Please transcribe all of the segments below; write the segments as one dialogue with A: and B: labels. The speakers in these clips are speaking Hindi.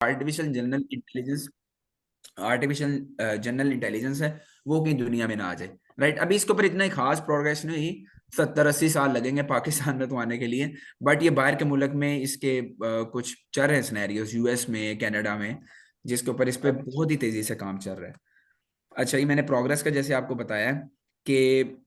A: Artificial general intelligence artificial general intelligence है वो कहीं दुनिया में ना आ जाए। राइट, अभी इसके ऊपर इतना खास प्रोग्रेस नहीं हुई, 70-80 साल लगेंगे पाकिस्तान में तो आने के लिए। बट ये बाहर के मुल्क में इसके कुछ चल रहे हैं सिनेरियोस, यूएस में, कनाडा में, जिसके ऊपर इस पे बहुत ही तेजी से काम चल रहा है। अच्छा, ये मैंने प्रोग्रेस का जैसे आपको बताया कि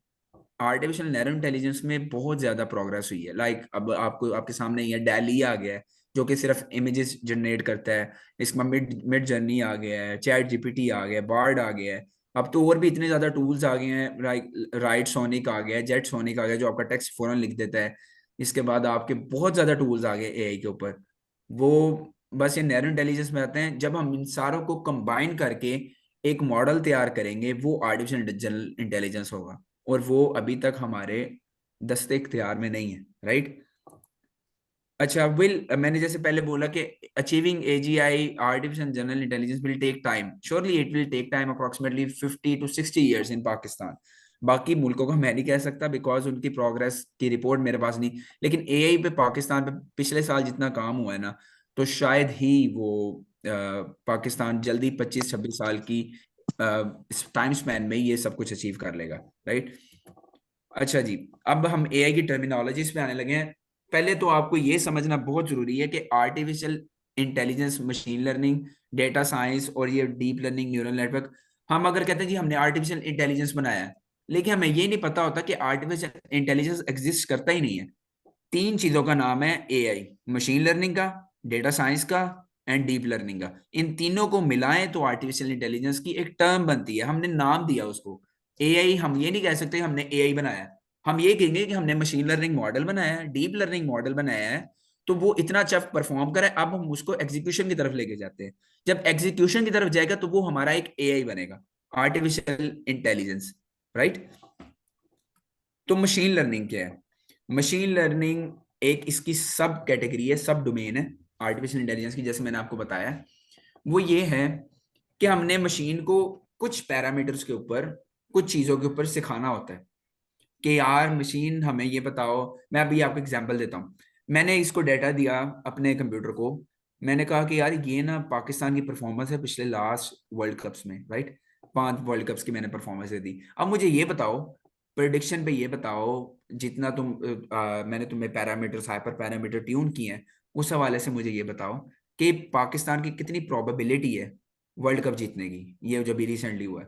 A: आर्टिफिशियल नैरो इंटेलिजेंस में बहुत ज्यादा प्रोग्रेस हुई है। लाइक अब आपको आपके सामने ही है, डैली आ गया है जो कि सिर्फ इमेजेस जनरेट करता है। इसमें मिड मिड जर्नी आ गया है, चैट जीपीटी आ गया है, बार्ड आ गया है। अब तो और भी इतने ज्यादा टूल्स आ गए हैं, लाइक राइट सोनिक आ गया है, जेट सोनिक आ गया है, जो आपका टेक्स्ट फौरन लिख देता है। इसके बाद आपके बहुत ज्यादा टूल्स आ गए एआई के ऊपर। वो बस ये नैरो इंटेलिजेंस में आते हैं। जब हम इन सारों को कंबाइन करके एक मॉडल तैयार करेंगे, वो आर्टिफिशियल जनरल इंटेलिजेंस होगा। और वो अभी तक हमारे दस्ते इख्तियार में नहीं है। राइट। अच्छा, विल मैंने जैसे पहले बोला कि achieving AGI artificial general intelligence will take time, surely it will take time, approximately 50 to 60 years in Pakistan. बाकी मुल्कों का मैं नहीं कह सकता बिकॉज उनकी प्रोग्रेस की रिपोर्ट मेरे पास नहीं। लेकिन एआई पे पाकिस्तान पे पिछले साल जितना काम हुआ है ना, तो शायद ही वो पाकिस्तान जल्दी 25-26 साल की टाइम स्पैन में ये सब कुछ अचीव कर लेगा। राइट। अच्छा जी, अब हम एआई की टर्मिनोलॉजीज पे आने लगे हैं। पहले तो आपको ये समझना बहुत जरूरी है कि artificial intelligence, machine learning, data science और ये डीप लर्निंग न्यूरल नेटवर्क, हम अगर कहते हैं जी हमने आर्टिफिशियल इंटेलिजेंस बनाया है, लेकिन हमें ये नहीं पता होता कि आर्टिफिशियल इंटेलिजेंस एग्जिस्ट करता ही नहीं है। तीन चीजों का नाम है एआई, मशीन लर्निंग का, डेटा साइंस का एंड डीप लर्निंग का। इन तीनों को मिलाएं तो आर्टिफिशियल इंटेलिजेंस की एक टर्म बनती है, हमने नाम दिया उसको एआई। हम ये नहीं कह सकते हमने एआई बनाया, हम ये कहेंगे कि हमने मशीन लर्निंग मॉडल बनाया है, डीप लर्निंग मॉडल बनाया है। तो वो इतना अच्छा परफॉर्म करे, अब हम उसको एग्जीक्यूशन की तरफ लेके जाते हैं। जब एग्जीक्यूशन की तरफ जाएगा तो वो हमारा एक एआई बनेगा, आर्टिफिशियल इंटेलिजेंस। राइट। तो मशीन लर्निंग क्या है? मशीन लर्निंग एक इसकी सब कैटेगरी है, सब डोमेन है आर्टिफिशियल इंटेलिजेंस की। जैसे मैंने आपको बताया, वो ये है कि हमने मशीन को कुछ पैरामीटर्स के ऊपर, कुछ चीजों के ऊपर सिखाना होता है कि यार मशीन हमें ये बताओ। मैं अभी आपको एग्जांपल देता हूँ। मैंने इसको डाटा दिया अपने कंप्यूटर को, मैंने कहा कि यार ये ना पाकिस्तान की परफॉर्मेंस है पिछले लास्ट वर्ल्ड कप्स में। राइट, 5 वर्ल्ड कप्स की मैंने परफॉर्मेंस दे दी। अब मुझे ये बताओ, प्रिडिक्शन पे ये बताओ, जितना मैंने तुम्हें पैरामीटर्स, हाइपर पैरामीटर ट्यून किए हैं, उस हवाले से मुझे ये बताओ कि पाकिस्तान की कितनी प्रोबेबिलिटी है वर्ल्ड कप जीतने की, ये जो भी रिसेंटली हुआ है।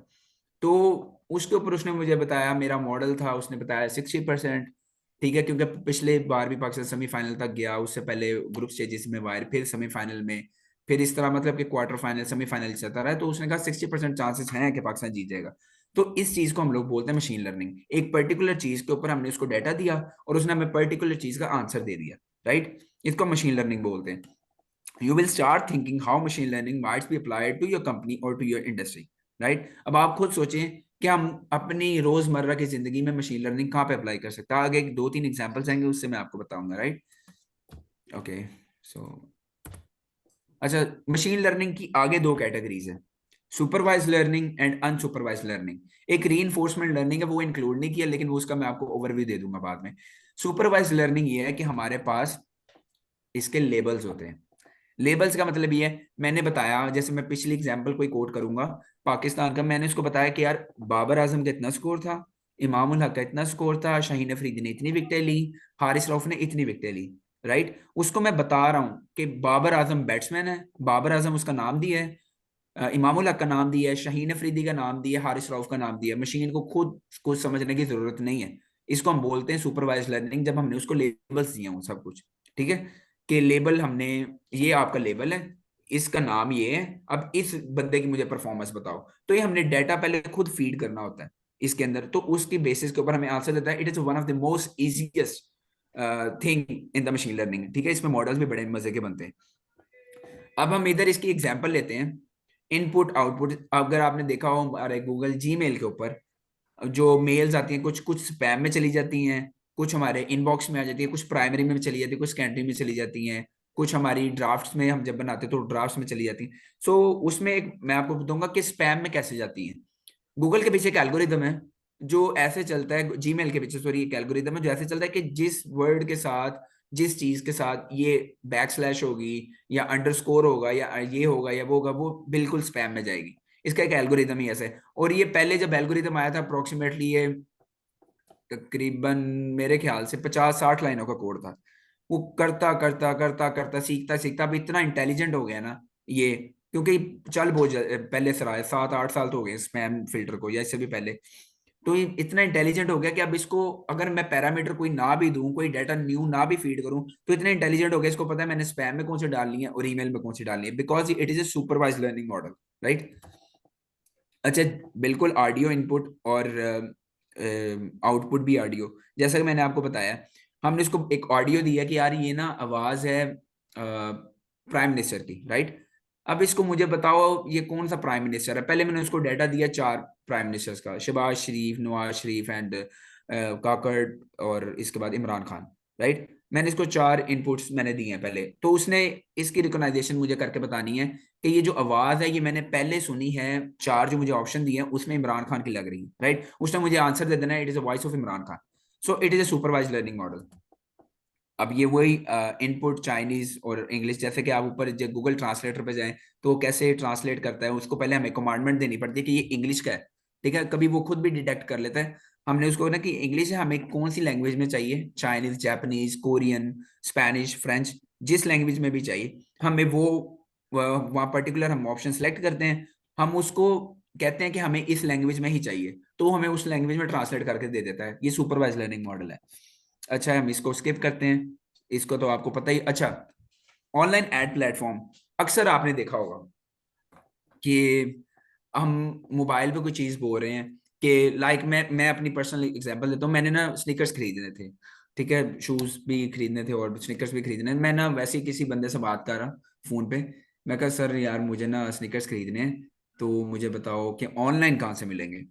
A: तो उसके ऊपर उसने मुझे बताया, मेरा मॉडल था, उसने बताया 60%। ठीक है, क्योंकि पिछले बार भी पाकिस्तान सेमीफाइनल तक गया, उससे पहले ग्रुप स्टेजेस में वायर, फिर सेमीफाइनल में, फिर इस तरह मतलब कि क्वार्टर फाइनल, सेमीफाइनल चलता रहा है। तो उसने कहा 60% चांसेस हैं कि पाकिस्तान जीत जाएगा। तो इस चीज को हम लोग बोलते हैं मशीन लर्निंग। एक पर्टिकुलर चीज के ऊपर हमने उसको डाटा दिया और उसने हमें पर्टिकुलर चीज का आंसर दे दिया। राइट, इसको मशीन लर्निंग बोलते हैं। You will start thinking how machine learning might be applied to your company or to your industry. Right, अब आप खुद सोचें कि हम अपनी रोजमर्रा की जिंदगी में मशीन लर्निंग कहाँ पे अप्लाई कर सकते हैं। आगे 2-3 एग्जांपल्स आएंगे, उससे मैं आपको बताऊंगा। Right, okay. सो अच्छा, मशीन लर्निंग की आगे दो कैटेगरीज है, supervise learning and unsupervise learning. एक री इन्फोर्समेंट लर्निंग है, वो इंक्लूड नहीं किया, लेकिन वो उसका मैं आपको ओवरव्यू दे दूंगा बाद में। सुपरवाइज लर्निंग ये है कि हमारे पास इसके लेबल्स होते हैं। लेबल्स का मतलब ये है, मैंने बताया, जैसे मैं पिछली एग्जांपल कोई कोट करूंगा पाकिस्तान का, मैंने उसको बताया कि यार बाबर आजम का इतना स्कोर था, इमामुल हक का इतना स्कोर था, शाहीन अफरीदी ने इतनी विकेटें ली, हारिस रऊफ ने इतनी विकेटें ली। राइट, उसको मैं बता रहा हूं कि बाबर आजम बैट्समैन है, बाबर आजम उसका नाम दिया है, इमामुल हक का नाम दिया है, शाहीन अफरीदी का नाम दिया है, हारिस रऊफ का नाम दिया है। मशीन को खुद कुछ समझने की जरूरत नहीं है। इसको हम बोलते हैं सुपरवाइज लर्निंग, जब हमने उसको लेबल्स दिए हों सब कुछ। ठीक है, कि लेबल हमने, ये आपका लेबल है, इसका नाम ये है, अब इस बंदे की मुझे परफॉर्मेंस बताओ। तो ये हमने डाटा पहले खुद फीड करना होता है इसके अंदर, तो उसकी बेसिस के ऊपर हमें आंसर देता है। It is one of the most easiest thing in the machine learning. ठीक है, इसमें मॉडल्स भी बड़े मजे के बनते हैं। अब हम इधर इसकी एग्जांपल लेते हैं, इनपुट आउटपुट। अगर आपने देखा हो हमारे गूगल जीमेल के ऊपर जो मेल्स आती हैं, कुछ कुछ स्पैम में चली जाती हैं, कुछ हमारे इनबॉक्स में आ जाती है, कुछ प्राइमरी में चली जाती है, कुछ सेकेंडरी में चली जाती हैं, कुछ हमारी ड्राफ्ट्स में हम जब बनाते हैं तो ड्राफ्ट्स में चली जाती हैं। सो उसमें एक मैं आपको बताऊंगा कि स्पैम में कैसे जाती हैं। गूगल के पीछे एक एल्गोरिदम है जो ऐसे चलता है, जीमेल के पीछे सॉरी एक एल्गोरिदम है जो ऐसे चलता है कि जिस वर्ड के साथ जिस चीज के साथ ये बैक स्लैश होगी या अंडरस्कोर होगा या ये होगा या वो होगा, वो बिल्कुल स्पैम में जाएगी। इसका एक एल्गोरिदम ही ऐसा है। और ये पहले जब एल्गोरिदम आया था अप्रोक्सीमेटली ये तकरीबन मेरे ख्याल से 50-60 लाइनों का कोड था। वो करता करता करता करता सीखता सीखता अब इतना इंटेलिजेंट हो गया ना ये, क्योंकि चल बहुत पहले से रहा है, 7-8 साल तो हो गए स्पैम फिल्टर को या इससे भी पहले। तो ये इतना इंटेलिजेंट हो गया कि अब इसको अगर मैं पैरामीटर कोई ना भी दूं, कोई डाटा न्यू ना भी फीड करूं, तो इतना इंटेलिजेंट हो गया, इसको पता है मैंने स्पैम में कौन से डालनी है और ईमेल में कौन सी डालनी है, because it is a supervise learning model, right. अच्छा, बिल्कुल ऑडियो इनपुट और आउटपुट भी ऑडियो, जैसा कि मैंने आपको बताया। हमने इसको एक ऑडियो दिया कि यार ये ना आवाज है प्राइम मिनिस्टर की, राइट। अब इसको मुझे बताओ ये कौन सा प्राइम मिनिस्टर है। पहले मैंने उसको डाटा दिया 4 प्राइम मिनिस्टर्स का, शहबाज शरीफ, नवाज शरीफ एंड काकड़, और इसके बाद इमरान खान, राइट। मैंने इसको 4 इनपुट्स मैंने दिए हैं पहले, तो उसने इसकी रिकॉग्नाइजेशन मुझे करके बतानी है कि ये जो आवाज है ये मैंने पहले सुनी है, 4 जो मुझे ऑप्शन दिए हैं उसमें इमरान खान की लग रही है, राइट। उसने मुझे आंसर दे देना है, it is a voice of Imran Khan. So it is a supervise learning model. अब ये वही इनपुट चाइनीज और इंग्लिश, जैसे कि आप ऊपर जब गूगल ट्रांसलेटर पे जाएं तो वो कैसे ट्रांसलेट करता है, उसको पहले हमें कमांडमेंट देनी पड़ती है कि ये इंग्लिश का है, ठीक है। कभी वो खुद भी डिटेक्ट कर लेता है। हमने उसको ना कि इंग्लिश है, हमें कौन सी लैंग्वेज में चाहिए, Chinese, Japanese, Korean, Spanish, French, जिस लैंग्वेज में भी चाहिए हमें वो वहाँ पर्टिकुलर हम ऑप्शन सेलेक्ट करते हैं। हम उसको कहते हैं कि हमें इस लैंग्वेज में ही चाहिए, तो वो हमें उस लैंग्वेज में ट्रांसलेट करके दे देता है। ये सुपरवाइज लर्निंग मॉडल है। अच्छा, हम इसको स्किप करते हैं, इसको तो आपको पता ही। अच्छा, ऑनलाइन एड प्लेटफॉर्म, अक्सर आपने देखा होगा कि हम मोबाइल पे कोई चीज बोल रहे हैं कि लाइक मैं अपनी पर्सनल एग्जांपल देता हूँ। मैंने ना स्नीकर्स खरीदने थे, ठीक है, शूज भी खरीदने थे और स्नीकर्स भी खरीदने। मैं ना वैसे ही किसी बंदे से बात कर रहा फोन पे, मैं कहा सर यार मुझे ना स्नीकर्स खरीदने हैं, तो मुझे बताओ कि ऑनलाइन कहाँ से मिलेंगे।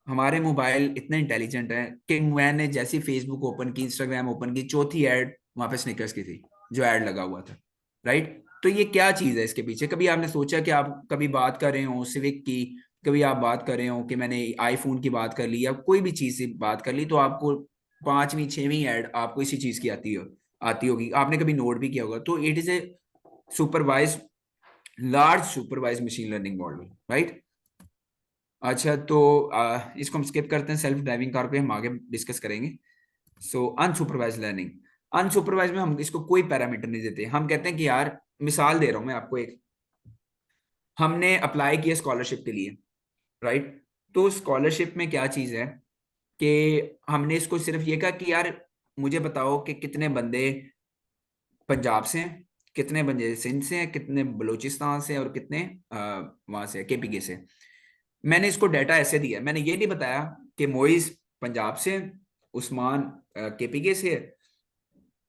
A: हमारे मोबाइल इतने इंटेलिजेंट है कि मैंने जैसी फेसबुक ओपन की, इंस्टाग्राम ओपन की, चौथी ऐड वहां पे स्निकर्स की थी, जो ऐड लगा हुआ था, राइट। तो ये क्या चीज है इसके पीछे? कभी आपने सोचा कि आप कभी बात कर रहे हो सिविक की, कभी आप बात कर रहे हो कि मैंने आईफोन की बात कर ली या कोई भी चीज से बात कर ली, तो आपको 5वीं 6वीं ऐड आपको इसी चीज की आती होगी, आपने कभी नोट भी किया होगा। तो it is a supervise, large supervise machine learning model, right. अच्छा, तो इसको हम स्किप करते हैं, सेल्फ ड्राइविंग कार पे हम आगे डिस्कस करेंगे। सो अनसुपरवाइज लर्निंग, अनसुपरवाइज में हम इसको कोई पैरामीटर नहीं देते। हम कहते हैं कि यार, मिसाल दे रहा हूं मैं आपको एक, हमने अप्लाई किया स्कॉलरशिप के लिए, राइट। तो स्कॉलरशिप में क्या चीज है कि हमने इसको सिर्फ ये कहा कि यार मुझे बताओ कि कितने बंदे पंजाब से हैं, कितने बंदे सिंध से हैं, कितने बलूचिस्तान से, और कितने वहां से केपीके से। मैंने इसको डाटा ऐसे दिया, मैंने ये नहीं बताया कि मोइज पंजाब से, उस्मान केपीके से,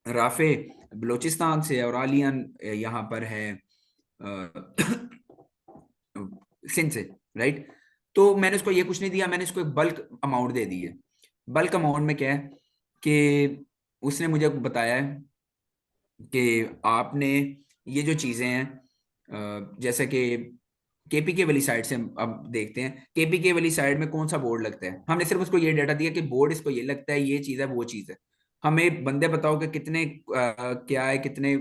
A: राफे बलूचिस्तान से, और आलियान यहाँ पर है सिंध से, राइट। तो मैंने उसको ये कुछ नहीं दिया, मैंने इसको एक बल्क अमाउंट दे दी है। बल्क अमाउंट में क्या है कि उसने मुझे बताया है कि आपने ये जो चीजें हैं, जैसे कि केपीके वाली साइड से हम अब देखते हैं, केपीके वाली साइड में कौन सा बोर्ड लगता है। हमने सिर्फ उसको ये डाटा दिया कि बोर्ड इसको ये लगता है, ये चीज है, वो चीज है। हमें बंदे बताओ कि कितने क्या है, कितने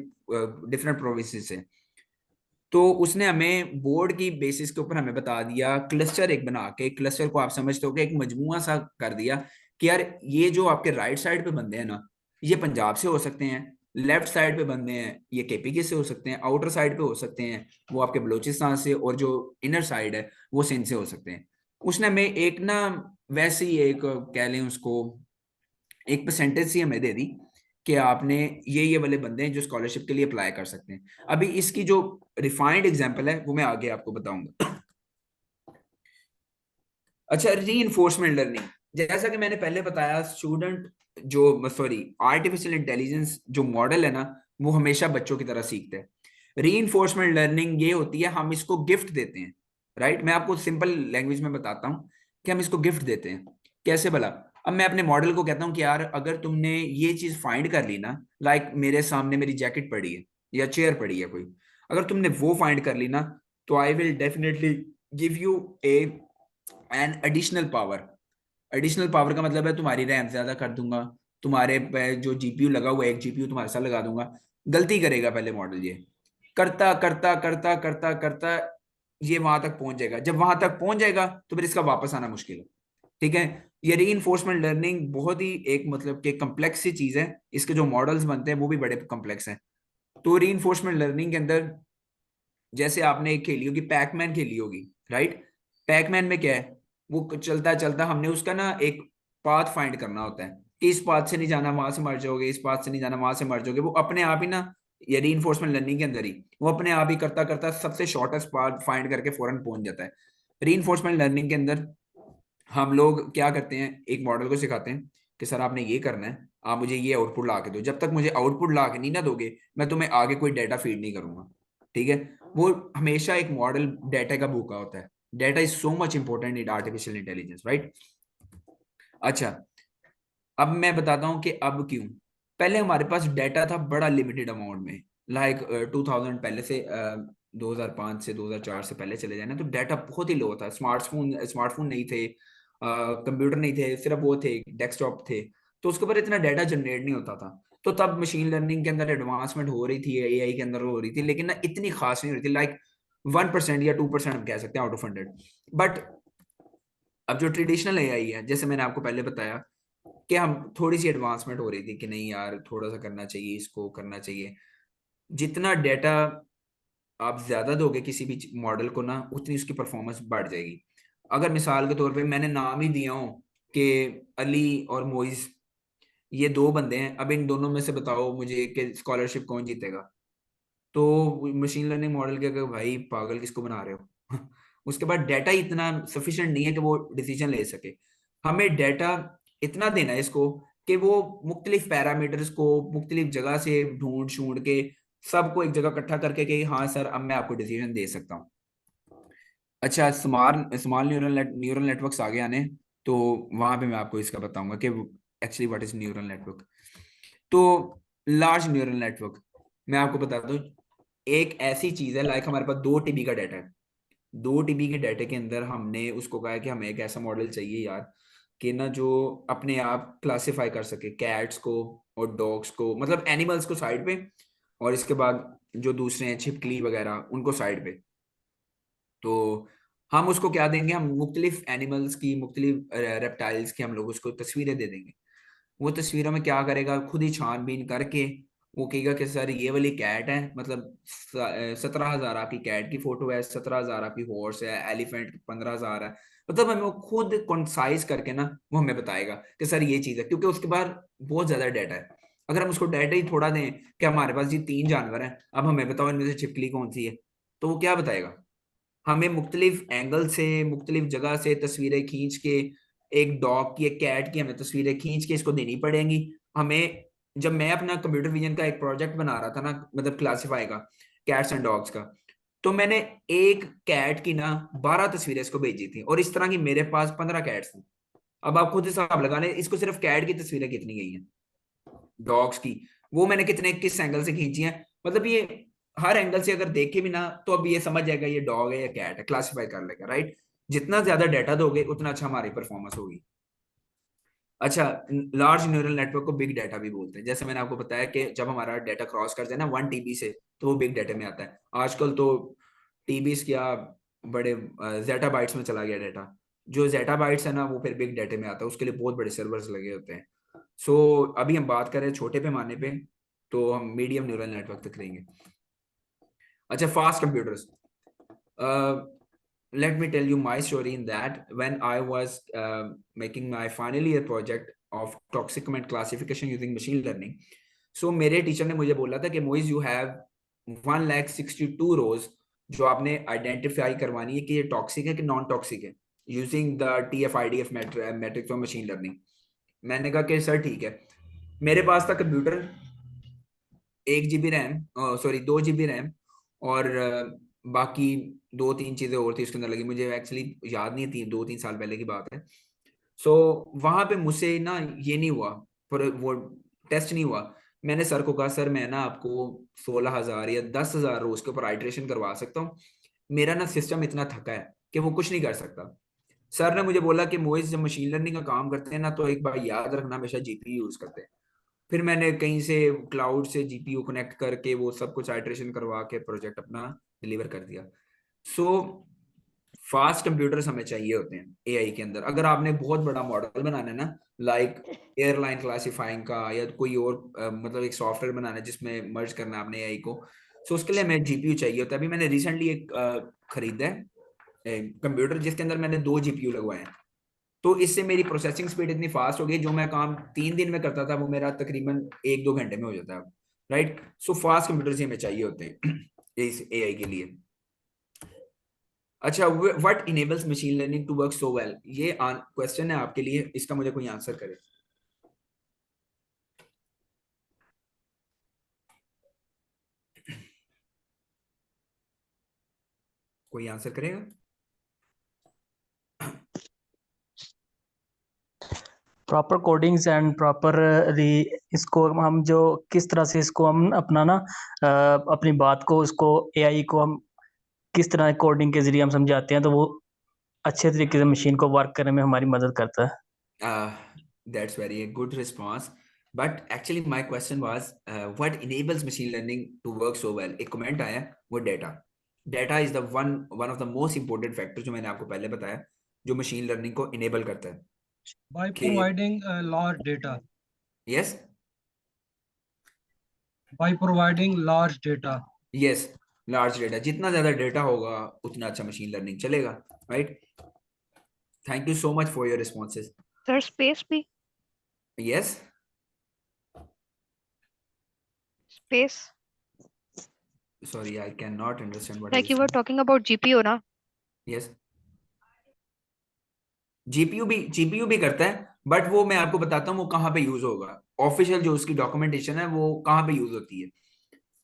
A: डिफरेंट प्रोविंसेस से। तो उसने हमें बोर्ड की बेसिस के ऊपर हमें बता दिया, क्लस्टर एक बना के, क्लस्टर को आप समझते हो कि एक मजमुआ सा कर दिया कि यार ये जो आपके राइट साइड पे बंदे हैं ना, ये पंजाब से हो सकते हैं, लेफ्ट साइड पे बंदे हैं ये केपीके से हो सकते हैं, आउटर साइड पे हो सकते हैं वो आपके बलूचिस्तान से, और जो इनर साइड है वो सिंध से हो सकते हैं। उसने हमें एक ना वैसे ही एक कह लें उसको एक परसेंटेज सी हमें दे दी कि आपने ये वाले बंदे हैं जो स्कॉलरशिप के लिए अप्लाई कर सकते हैं। अभी इसकी जो रिफाइंड एग्जांपल है वो मैं आगे आपको बताऊंगा। अच्छा, री इन्फोर्समेंट लर्निंग, जैसा कि मैंने पहले बताया, स्टूडेंट जो सॉरी आर्टिफिशियल इंटेलिजेंस जो मॉडल है ना, वो हमेशा बच्चों की तरह सीखते हैं। री इन्फोर्समेंट लर्निंग ये होती है, हम इसको गिफ्ट देते हैं, राइट। मैं आपको सिंपल लैंग्वेज में बताता हूँ कि हम इसको गिफ्ट देते हैं कैसे भला। अब मैं अपने मॉडल को कहता हूँ कि यार अगर तुमने ये चीज फाइंड कर ली ना, लाइक मेरे सामने मेरी जैकेट पड़ी है या चेयर पड़ी है कोई, अगर तुमने वो फाइंड कर ली ना, तो I will definitely give U A an additional power. Additional power का मतलब है तुम्हारी रैम ज्यादा कर दूंगा, तुम्हारे पे जो जीपीयू लगा हुआ है, एक जीपीयू तुम्हारे साथ लगा दूंगा। गलती करेगा पहले मॉडल ये, करता करता करता करता करता ये वहां तक पहुंच जाएगा। जब वहां तक पहुंच जाएगा तो फिर इसका वापस आना मुश्किल है। ठीक है। ये रीइंफोर्समेंट लर्निंग बहुत ही एक मतलब कि कम्प्लेक्स सी चीज है। इसके जो मॉडल्स बनते हैं वो भी बड़े कम्प्लेक्स हैं। तो रीइंफोर्समेंट लर्निंग के अंदर जैसे आपने एक खेली होगी, पैकमैन खेली होगी, राइट। पैकमैन में क्या है, वो चलता चलता हमने उसका ना एक पाथ फाइंड करना होता है कि इस पाथ से नहीं जाना वहां से मर जाओगे, इस पाथ से नहीं जाना वहां से मर जाओगे। वो अपने आप ही ना, ये रीइंफोर्समेंट लर्निंग के अंदर ही वो अपने आप ही करता करता सबसे शॉर्टेस्ट पाथ फाइंड करके फौरन पहुंच जाता है। रीइंफोर्समेंट लर्निंग के अंदर हम लोग क्या करते हैं, एक मॉडल को सिखाते हैं कि सर आपने ये करना है, आप मुझे ये आउटपुट ला के दो। जब तक मुझे आउटपुट ला के नहीं ना दोगे, मैं तुम्हें आगे कोई डाटा फीड नहीं करूंगा। ठीक है। वो हमेशा एक मॉडल डाटा का भूखा होता है। Data is so much important in artificial intelligence, right. अच्छा, अब मैं बताता हूँ कि अब क्यों। पहले हमारे पास डाटा था बड़ा लिमिटेड अमाउंट में। लाइक 2000 पहले से 2005 से 2004 से पहले चले जाए ना, तो डाटा बहुत ही लो था। स्मार्टफोन नहीं थे, कंप्यूटर नहीं थे, सिर्फ वो थे, डेस्कटॉप थे। तो उसके ऊपर इतना डाटा जनरेट नहीं होता था। तो तब मशीन लर्निंग के अंदर एडवांसमेंट हो रही थी, एआई के अंदर हो रही थी, लेकिन ना इतनी खास नहीं हो रही थी। लाइक 1% या 2% हम कह सकते हैं आउट ऑफ 100। बट अब जो ट्रेडिशनल एआई है, जैसे मैंने आपको पहले बताया कि हम थोड़ी सी एडवांसमेंट हो रही थी कि नहीं यार थोड़ा सा करना चाहिए, इसको करना चाहिए। जितना डेटा आप ज्यादा दोगे किसी भी मॉडल को ना, उतनी उसकी परफॉर्मेंस बढ़ जाएगी। अगर मिसाल के तौर पे मैंने नाम ही दिया हूं कि अली और मोइज, ये दो बंदे हैं, अब इन दोनों में से बताओ मुझे कि स्कॉलरशिप कौन जीतेगा। तो मशीन लर्निंग मॉडल के अगर भाई पागल किसको बना रहे हो उसके बाद डाटा इतना सफिशिएंट नहीं है कि वो डिसीजन ले सके। हमें डाटा इतना देना है इसको कि वो मुख्तलिफ पैरामीटर्स को मुख्तलिफ जगह से ढूंढ शूंढ के सबको एक जगह इकट्ठा करके कि हाँ सर अब मैं आपको डिसीजन दे सकता हूँ। अच्छा, स्मॉल स्मॉल न्यूरल नेटवर्क्स आगे आने, तो वहां पे मैं आपको इसका बताऊंगा कि actually what is neural network. तो लार्ज न्यूरल नेटवर्क मैं आपको बताता हूँ, एक ऐसी चीज है, लाइक हमारे पास 2 टीबी का डाटा है। 2 टीबी के डाटा के अंदर हमने उसको कहा है कि हमें एक ऐसा मॉडल चाहिए यार कि ना जो अपने आप क्लासिफाई कर सके कैट्स को और डॉग्स को, मतलब एनिमल्स को साइड पे, और इसके बाद जो दूसरे हैं छिपकली वगैरह उनको साइड पे। तो हम उसको क्या देंगे, हम मुख्तलिफ एनिमल्स की, मुख्तलिफ रेप्टाइल्स की हम लोग उसको तस्वीरें दे देंगे। वो तस्वीरों में क्या करेगा, खुद ही छानबीन करके वो कहेगा कि सर ये वाली कैट है, मतलब 17,000 आपकी कैट की फोटो है, 17,000 आपकी हॉर्स है, एलिफेंट 15,000 है। मतलब हमें वो खुद कंसाइज करके ना वो हमें बताएगा कि सर ये चीज है, क्योंकि उसके बाद बहुत ज्यादा डाटा है। अगर हम उसको डाटा ही थोड़ा दें कि हमारे पास ये 3 जानवर हैं, अब हमें बताओ इनमें से छिपकली कौन सी है, तो वो क्या बताएगा। हमें मुख्तलिफ एंगल से मुख्तलिफ जगह से तस्वीरें खींच के, एक डॉग की एक कैट की हमें तस्वीरें खींच के इसको देनी पड़ेंगी हमें। जब मैं अपना कंप्यूटर विजन का एक प्रोजेक्ट बना रहा था ना, मतलब क्लासीफाई का, कैट्स एंड डॉग्स का, तो मैंने एक कैट की ना 12 तस्वीरें इसको भेजी थी, और इस तरह की मेरे पास 15 कैट्स थी। अब आप खुद हिसाब लगा लें इसको सिर्फ कैट की तस्वीरें कितनी गई हैं, डॉग्स की वो मैंने कितने किस एंगल से खींची है। मतलब ये हर एंगल से अगर देखे भी ना, तो अब ये समझ जाएगा ये डॉग है या कैट है, क्लासिफाई कर लेगा, राइट। जितना ज्यादा डाटा दोगे उतना अच्छा हमारी परफॉर्मेंस होगी। अच्छा, लार्ज न्यूरल नेटवर्क को बिग डाटा भी बोलते हैं। जैसे मैंने आपको बताया कि जब हमारा डाटा क्रॉस कर जाए ना 1 टीबी से, तो वो बिग डाटा में आता है। आजकल तो टीबीज क्या, बड़े जेटा बाइट्स में चला गया डाटा। जो जेटा बाइट्स है ना वो फिर बिग डाटा में आता है, उसके लिए बहुत बड़े सर्वर्स लगे होते हैं। सो अभी हम बात करें छोटे पैमाने पे, तो हम मीडियम न्यूरल नेटवर्क तक करेंगे। अच्छा, fast computers. Let me tell you my story in that when I was making my final year project of toxicament classification using machine learning. So मेरे टीचर ने मुझे बोला था कि मोइज यू हैव 1,62 रोज जो आपने आइडेंटिफाई करवानी है कि ये टॉक्सिक है कि नॉन टॉक्सिक है, using the TF-IDF matrix of machine learning. मैंने कहा कि सर ठीक है। मेरे पास था computer, 1 GB RAM, sorry 2 GB RAM, और बाकी 2-3 चीजें और थी उसके अंदर लगी, मुझे एक्चुअली याद नहीं थी, 2-3 साल पहले की बात है। सो वहां पे मुझसे ना ये नहीं हुआ, पर वो टेस्ट नहीं हुआ। मैंने सर को कहा सर मैं ना आपको 16,000 या 10,000 रोज के ऊपर आइट्रेशन करवा सकता हूँ, मेरा ना सिस्टम इतना थका है कि वो कुछ नहीं कर सकता। सर ने मुझे बोला कि मोइज जब मशीन लर्निंग का काम करते हैं ना, तो एक बार याद रखना हमेशा जीपीयू यूज करते हैं। फिर मैंने कहीं से क्लाउड से जीपीयू कनेक्ट करके वो सब कुछ आइट्रेशन करवा के प्रोजेक्ट अपना डिलीवर कर दिया। सो फास्ट कंप्यूटर्स हमें चाहिए होते हैं एआई के अंदर। अगर आपने बहुत बड़ा मॉडल बनाना है ना, लाइक एयरलाइन क्लासिफाइंग का, या कोई और मतलब एक सॉफ्टवेयर बनाना है जिसमें मर्ज करना है आपने एआई को, सो उसके लिए हमें जीपीयू चाहिए होता है। अभी मैंने रिसेंटली एक खरीदा है कंप्यूटर जिसके अंदर मैंने 2 जीपीयू लगवाए हैं। तो इससे मेरी प्रोसेसिंग स्पीड इतनी फास्ट हो गई, जो मैं काम 3 दिन में करता था वो मेरा तकरीबन 1-2 घंटे में हो जाता है। राइट, सो फास्ट कंप्यूटर ही हमें चाहिए होते हैं इस एआई के लिए। अच्छा, what enables machine learning to work so well, ये क्वेश्चन है आपके लिए, इसका मुझे कोई आंसर करे। कोई आंसर करेगा?
B: प्रॉपर कोडिंग्स एंड प्रॉपरली इसको हम जो किस तरह से इसको हम अपना ना अपनी बात को उसको एआई को हम किस तरह कोडिंग के जरिए हम समझाते हैं, तो वो अच्छे तरीके से मशीन को वर्क करने में हमारी मदद करता है।
A: That's very a good response. But actually my question was, what enables machine learning to work so well? एक कमेंट आया, वो data. Data is the one of the most important factor, जो मैंने आपको पहले बताया, जो मशीन लर्निंग को इनेबल करता है
C: by
A: कि
C: providing large data.
A: Yes
C: By providing large data.
A: Yes large data, जितना ज्यादा डेटा होगा उतना अच्छा मशीन लर्निंग चलेगा। Right, thank you so much for your responses.
D: Sir, space भी
A: yes,
D: space
A: sorry I can not understand what are
D: like
A: you
D: you were
A: saying.
D: talking about GPU ना।
A: यस, जीपीयू भी करता है, बट वो मैं आपको बताता हूँ वो कहाँ पे यूज होगा। ऑफिशियल जो उसकी डॉक्यूमेंटेशन है वो कहाँ पे यूज होती है।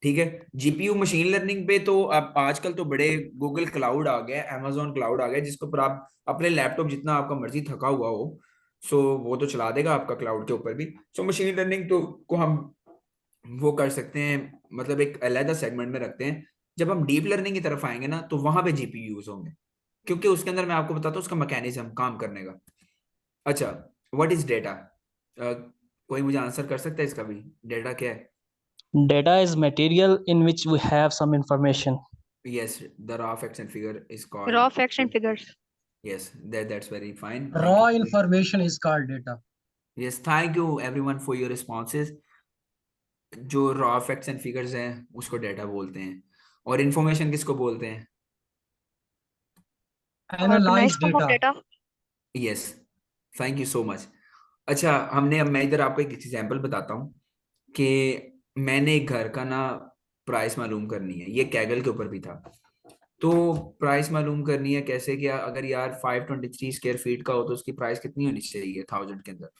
A: ठीक है, जीपीयू मशीन लर्निंग पे तो अब आजकल तो बड़े गूगल क्लाउड आ गया, amazon क्लाउड आ गया, जिसके ऊपर आप अपने लैपटॉप जितना आपका मर्जी थका हुआ हो, सो वो तो चला देगा आपका क्लाउड के ऊपर भी। सो मशीन लर्निंग तो को हम वो कर सकते हैं, मतलब एक अलग सेगमेंट में रखते हैं। जब हम डीप लर्निंग की तरफ आएंगे ना, तो वहां पे जीपीयू यूज होंगे, क्योंकि उसके अंदर मैं आपको बताता हूँ उसका मैकेनिज्म काम करने का। अच्छा, व्हाट इज डेटा? कोई मुझे आंसर कर सकता है इसका भी, डेटा क्या है?
B: Data is material in which we have some information.
A: Yes, the raw facts and figure is called.
D: Raw facts and figures.
A: Yes, that's very fine. Thank
C: Raw
A: you.
C: information is called data.
A: Yes, thank you everyone for your responses. जो रॉ फैक्ट्स एंड फिगर्स हैं उसको डेटा बोलते हैं, और इन्फॉर्मेशन किसको बोलते हैं?
C: Analyze
D: Organized form of
C: data.
D: data.
A: Yes, thank you so much. अच्छा, अब मैं इधर आपको एक एग्जांपल बताता हूँ कि मैंने एक घर का ना प्राइस मालूम करनी है, ये कैगल के ऊपर भी था। तो प्राइस मालूम करनी है कैसे, क्या अगर यार 523 स्क्वायर फीट का हो तो उसकी प्राइस कितनी होनी चाहिए 1000 के अंदर।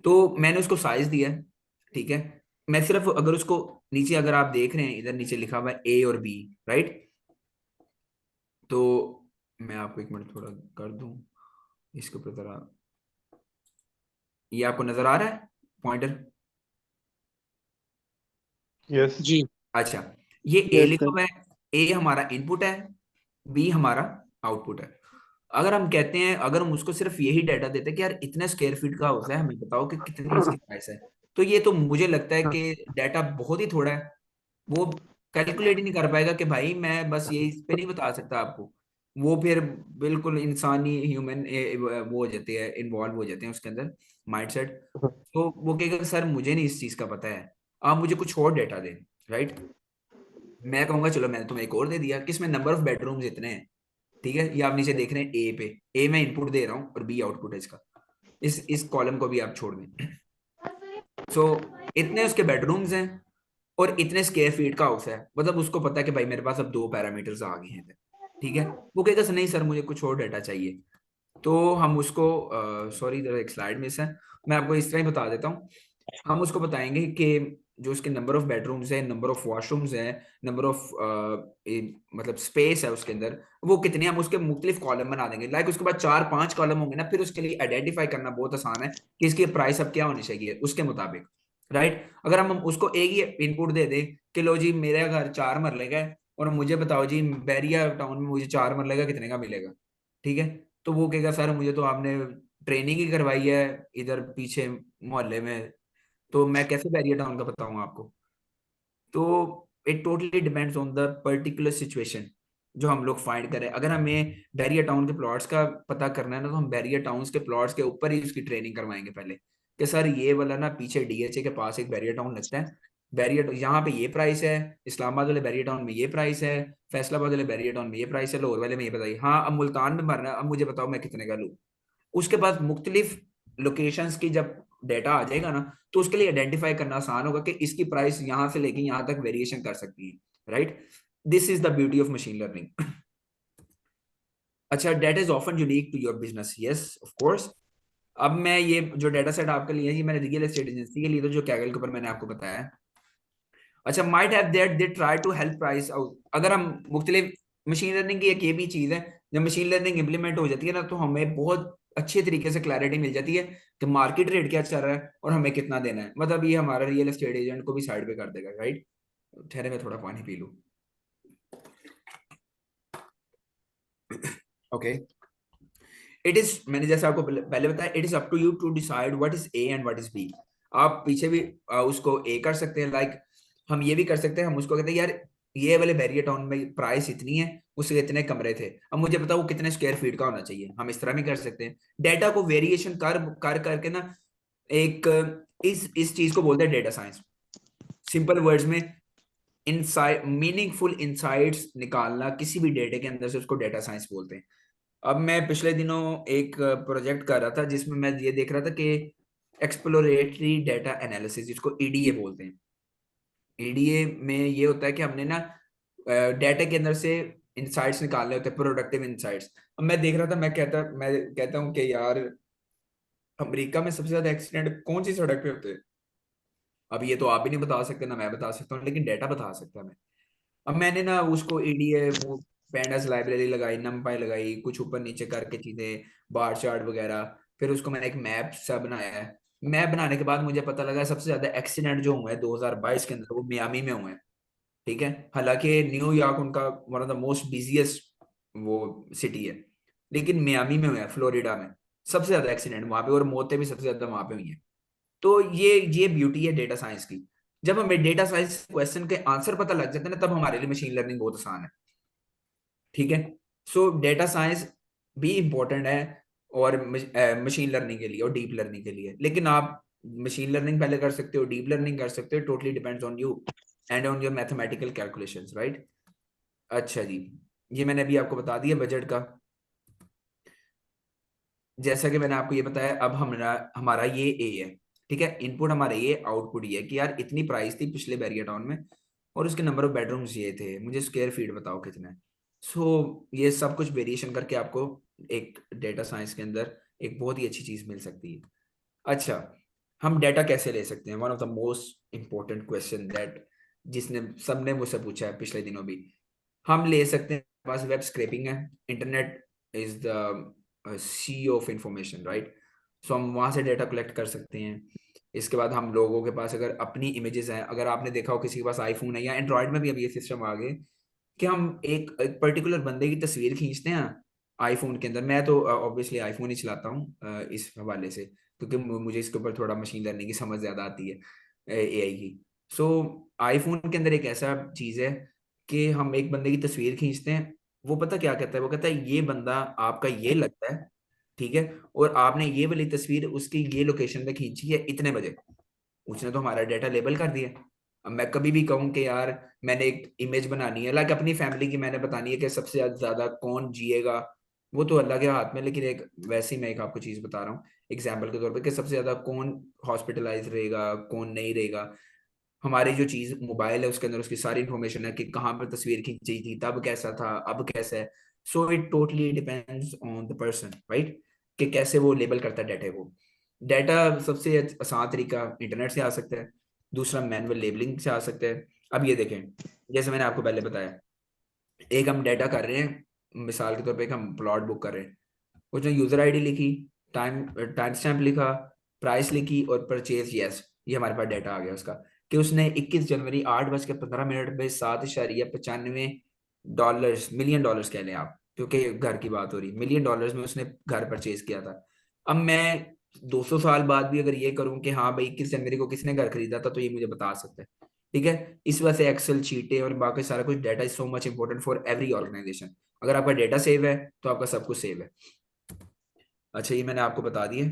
A: तो मैंने उसको साइज दिया है, ठीक है। मैं सिर्फ अगर उसको नीचे अगर आप देख रहे हैं इधर नीचे लिखा हुआ है ए और बी, राइट। तो मैं आपको एक मिनट थोड़ा कर दूं इसके ऊपर जरा, ये आपको नजर आ रहा है पॉइंटर?
E: यस
B: जी।
A: अच्छा, ये ए
B: यस
A: लिखा
B: सर।
A: हुआ है, ए हमारा इनपुट है, बी हमारा आउटपुट है। अगर हम कहते हैं, अगर हम उसको सिर्फ यही डाटा देते हैं कि यार इतने स्क्वायर फीट का हाउस है, हमें बताओ कि कितनी इसकी प्राइस है, तो ये तो मुझे लगता है कि डाटा बहुत ही थोड़ा है। वो कैलकुलेट ही नहीं कर पाएगा कि भाई मैं बस ये इस पे नहीं बता सकता आपको। वो फिर बिल्कुल इंसानी ह्यूमन वो हो जाते हैं, इन्वॉल्व हो जाते हैं उसके अंदर, माइंडसेट। तो वो कहेगा सर मुझे नहीं इस चीज का पता है, आप मुझे कुछ और डेटा दें। राइट, मैं कहूंगा चलो मैंने तुम्हें एक और दे दिया, किसमें नंबर ऑफ बेडरूम्स इतने हैं, ठीक है। ये आप नीचे देख रहे हैं ए पे, ए में इनपुट दे रहा हूँ और बी आउटपुट है इसका। इस कॉलम को भी आप छोड़ दें। सो इतने उसके बेडरूम्स हैं और इतने स्क्वायर फीट का हाउस है, मतलब उसको पता है कि भाई मेरे पास अब 2 पैरामीटर्स आ गए हैं, ठीक है। वो कहेगा सर नहीं सर मुझे कुछ और डाटा चाहिए। तो हम उसको, सॉरी इधर एक स्लाइड मिस है, मैं आपको इस तरह ही बता देता हूँ। हम उसको बताएंगे कि जो उसके नंबर ऑफ बेडरूम्स है, नंबर ऑफ वॉशरूम्स है, नंबर ऑफ मतलब स्पेस है उसके अंदर, वो कितने, हम उसके मुख्तलिफ कॉलम बना देंगे। लाइक उसके बाद 4-5 कॉलम होंगे ना, फिर उसके लिए आइडेंटिफाई करना बहुत आसान है कि इसकी प्राइस अब क्या होनी चाहिए उसके मुताबिक। राइट, अगर हम उसको एक ही इनपुट दे दें कि लो जी मेरा घर 4 मरले का है और मुझे बताओ जी बैरिया टाउन में मुझे 4 मरले का कितने का मिलेगा, ठीक है। तो वो कहेगा सर मुझे तो आपने ट्रेनिंग ही करवाई है इधर पीछे मोहल्ले में, तो मैं कैसे बैरियर टाउन का बताऊंगा आपको। तो it totally depends on the particular situation जो हम लोग फाइंड करें। अगर हमें बैरियर टाउन के प्लॉट्स का पता करना है ना, तो हम बैरियर टाउन्स के प्लॉट्स के ऊपर ही उसकी ट्रेनिंग करवाएंगे पहले, कि सर ये वाला ना पीछे डीएचए के पास एक बैरियर टाउन लगता है, बैरियर यहाँ पे ये प्राइस है, इस्लामाबाद वाले बैरियर टाउन में ये प्राइस है, फैसलाबाद वाले बैरियर टाउन में ये प्राइस है, लाहौर वाले में ये बताइए। हाँ अब मुल्तान में मरना है, अब मुझे बताओ मैं कितने का लूँ। उसके बाद मुख्तलिफ लोकेशंस की जब डेटा आ जाएगा ना, तो उसके लिए आइडेंटिफाई करना आसान होगा कि इसकी प्राइस यहाँ से लेके यहाँ तक वेरिएशन कर सकती है, right. This is the beauty of machine learning. अच्छा, data is often unique to your business, yes of course. अब मैं ये जो डेटा सेट आपके लिए है, ये मैंने रियल एस्टेट एजेंसी के लिए तो जो कैगल के ऊपर मैंने आपको बताया है। अच्छा, might have that they try to help price out. अगर हम मुख्तलिफ मशीन लर्निंग की एक ये भी चीज है, जब मशीन लर्निंग इंप्लीमेंट हो जाती है ना, तो हमें बहुत अच्छे तरीके से क्लैरिटी मिल जाती है कि मार्केट रेट क्या चल रहा है और हमें कितना देना है। मतलब ये हमारा रियल एस्टेट एजेंट को भी साइड पे कर देगा, राइट। ठहरे मैं थोड़ा पानी पी लूं। ओके, इट इज, मैंने जैसे आपको पहले बताया, it is up to you to decide what is A and what is B. आप पीछे भी उसको ए कर सकते हैं, लाइक हम ये भी कर सकते हैं, हम उसको कहते हैं यार ये वाले बैरियर टाउन में प्राइस इतनी है, उसके इतने कमरे थे, अब मुझे बताओ वो कितने स्क्वायर फीट का होना चाहिए। हम इस तरह भी कर सकते हैं। डेटा को वेरिएशन कर कर करके ना, एक इस चीज को बोलते हैं डेटा साइंस। सिंपल वर्ड्स में इनसाइट, मीनिंगफुल इनसाइट्स निकालना किसी भी डेटा के अंदर से, उसको डेटा साइंस बोलते हैं। अब मैं पिछले दिनों एक प्रोजेक्ट कर रहा था जिसमें मैं ये देख रहा था कि एक्सप्लोरेटरी डेटा एनालिसिस, जिसको ईडीए बोलते हैं। ईडीए में ये होता है कि हमने ना डेटा के अंदर से इंसाइट्स निकालने होते हैं, प्रोडक्टिव इंसाइट्स। अब मैं देख रहा था, मैं कहता हूँ कि यार अमेरिका में सबसे ज्यादा एक्सीडेंट कौन सी सड़क पे होते हैं। अब ये तो आप भी नहीं बता सकते, ना मैं बता सकता हूँ, लेकिन डेटा बता सकता है। अब मैंने ना उसको ईडीए वो पेंडास लाइब्रेरी लगाई, नमपाई लगाई, कुछ ऊपर नीचे करके चीजें, बार चार्ट वगैरह, फिर उसको मैंने एक मैप सा बनाया है। मैप बनाने के बाद मुझे पता लगा सबसे ज्यादा एक्सीडेंट जो हुए हैं 2022 के अंदर, वो मियामी में हुए हैं। ठीक है, हालांकि न्यूयॉर्क उनका one of the most busiest वो सिटी है, लेकिन मियामी में हुए हैं, फ्लोरिडा में सबसे ज्यादा एक्सीडेंट वहां पे, और मौतें भी सबसे ज्यादा वहां पे हुई हैं। तो ये ब्यूटी है डेटा साइंस की। जब हमें डेटा साइंस क्वेश्चन के आंसर पता लग जाते हैं ना, तब हमारे लिए मशीन लर्निंग बहुत आसान है। ठीक है, सो डेटा साइंस भी इंपॉर्टेंट है, और मशीन लर्निंग के लिए और डीप लर्निंग के लिए। लेकिन आप मशीन लर्निंग पहले कर सकते हो, डीप लर्निंग कर सकते हो, totally depends on you and on your mathematical calculations, right. अच्छा जी, ये मैंने अभी आपको बता दिया बजट का। जैसा कि मैंने आपको ये बताया, अब हमारा हमारा ये ए है। ठीक है, इनपुट हमारा ये, आउटपुट ये कि यार इतनी प्राइस थी पिछले बैरियर टाउन में, और उसके नंबर ऑफ बेडरूम्स ये थे, मुझे स्क्वायर फीट बताओ कितने। सो ये सब कुछ वेरिएशन करके आपको एक डेटा साइंस के अंदर एक बहुत ही अच्छी चीज मिल सकती है। अच्छा, हम डेटा कैसे ले सकते हैं, one of the most important question that जिसने सबने मुझसे पूछा है पिछले दिनों भी। हम ले सकते हैं, हमारे पास वेब स्क्रैपिंग है, internet is the sea of information, right. So हम वहां से डेटा कलेक्ट कर सकते हैं। इसके बाद हम लोगों के पास अगर अपनी इमेजेस हैं, अगर आपने देखा हो किसी के पास आईफोन है, या एंड्रॉइड में भी अब ये सिस्टम आ गए कि हम एक पर्टिकुलर बंदे की तस्वीर खींचते हैं आईफोन के अंदर। मैं तो ऑब्वियसली आईफोन ही चलाता हूँ इस हवाले से, क्योंकि मुझे इसके ऊपर थोड़ा मशीन लर्निंग की समझ ज्यादा आती है, एआई की। सो आईफोन के अंदर एक ऐसा चीज है कि हम एक बंदे की तस्वीर खींचते हैं, वो पता क्या कहता है, वो कहता है ये बंदा आपका ये लगता है, ठीक है, और आपने ये वाली तस्वीर उसकी ये लोकेशन पे खींची है इतने बजे। उसने तो हमारा डेटा लेबल कर दिया। अब मैं कभी भी कहूँ कि यार मैंने एक इमेज बनानी है, लाइक अपनी फैमिली की मैंने बतानी है कि सबसे ज्यादा कौन जिएगा, वो तो अल्लाह के हाथ में, लेकिन एक वैसे ही मैं एक आपको चीज बता रहा हूँ एग्जाम्पल के तौर पे, कि सबसे ज्यादा कौन हॉस्पिटलाइज रहेगा, कौन नहीं रहेगा। हमारी जो चीज मोबाइल है उसके अंदर उसकी सारी इंफॉर्मेशन है कि कहाँ पर तस्वीर खींची थी, तब कैसा था, अब कैसा है। So it totally depends on the person, right, कि कैसे वो लेबल करता है डाटा को। डाटा सबसे आसान तरीका इंटरनेट से आ सकता है, दूसरा मैनुअल लेबलिंग से आ सकता है। अब ये देखें, जैसे मैंने आपको पहले बताया, एक हम डाटा कर रहे हैं, मिसाल के तौर पे एक हम प्लॉट बुक कर रहे हैं, उसने यूजर आईडी लिखी, टाइम स्टैम्प लिखा, प्राइस लिखी, और परचेज यस, ये हमारे पास डाटा आ गया उसका, कि उसने 21 जनवरी 8:15 पे $7.95 मिलियन डॉलर्स कह लें आप, क्योंकि घर की बात हो रही, $1 million में उसने घर परचेज किया था। अब मैं 200 साल बाद भी अगर ये करूं कि हाँ भाई 21 जनवरी को किसने घर खरीदा था, तो ये मुझे बता सकता है। ठीक है, इस वजह से एक्सेल शीटें और बाकी सारा कुछ data is so much important for every organisation. अगर आपका डेटा सेव है तो आपका सब कुछ सेव है। अच्छा, ये मैंने आपको बता दिए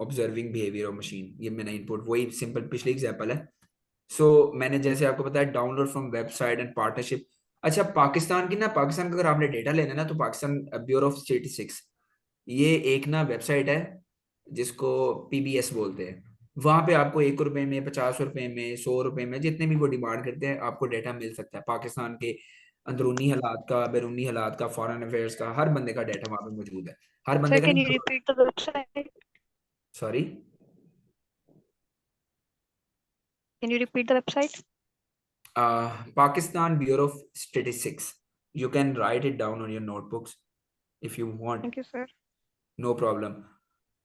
A: ऑब्जर्विंग बिहेवियर ऑफ मशीन, ये मैंने इनपुट वही सिंपल पिछली एग्जांपल है। मैंने जैसे आपको बताया download from website and partnership. अच्छा, पाकिस्तान की ना, पाकिस्तान का अगर आपने डेटा लेना है ना, तो पाकिस्तान ब्यूरो ऑफ स्टेटिस्टिक्स, ये एक ना वेबसाइट है जिसको पीबीएस बोलते हैं। वहां पे आपको ₹1 में, ₹50 में, ₹100 में, जितने भी वो डिमांड करते हैं, आपको डेटा मिल सकता है पाकिस्तान के अंदरूनी हालात का, बैरूनी हालात का, फॉरेन अफेयर्स का, हर बंदे का डेटा वहां पे मौजूद है। हर
D: Sir,
A: बंदे का
D: can
A: नहीं,
D: you repeat the website?
A: Sorry,
D: Can you repeat the website?
A: Pakistan Bureau of Statistics. You can write it down on your notebooks if you want,
D: Thank you, sir.
A: no problem.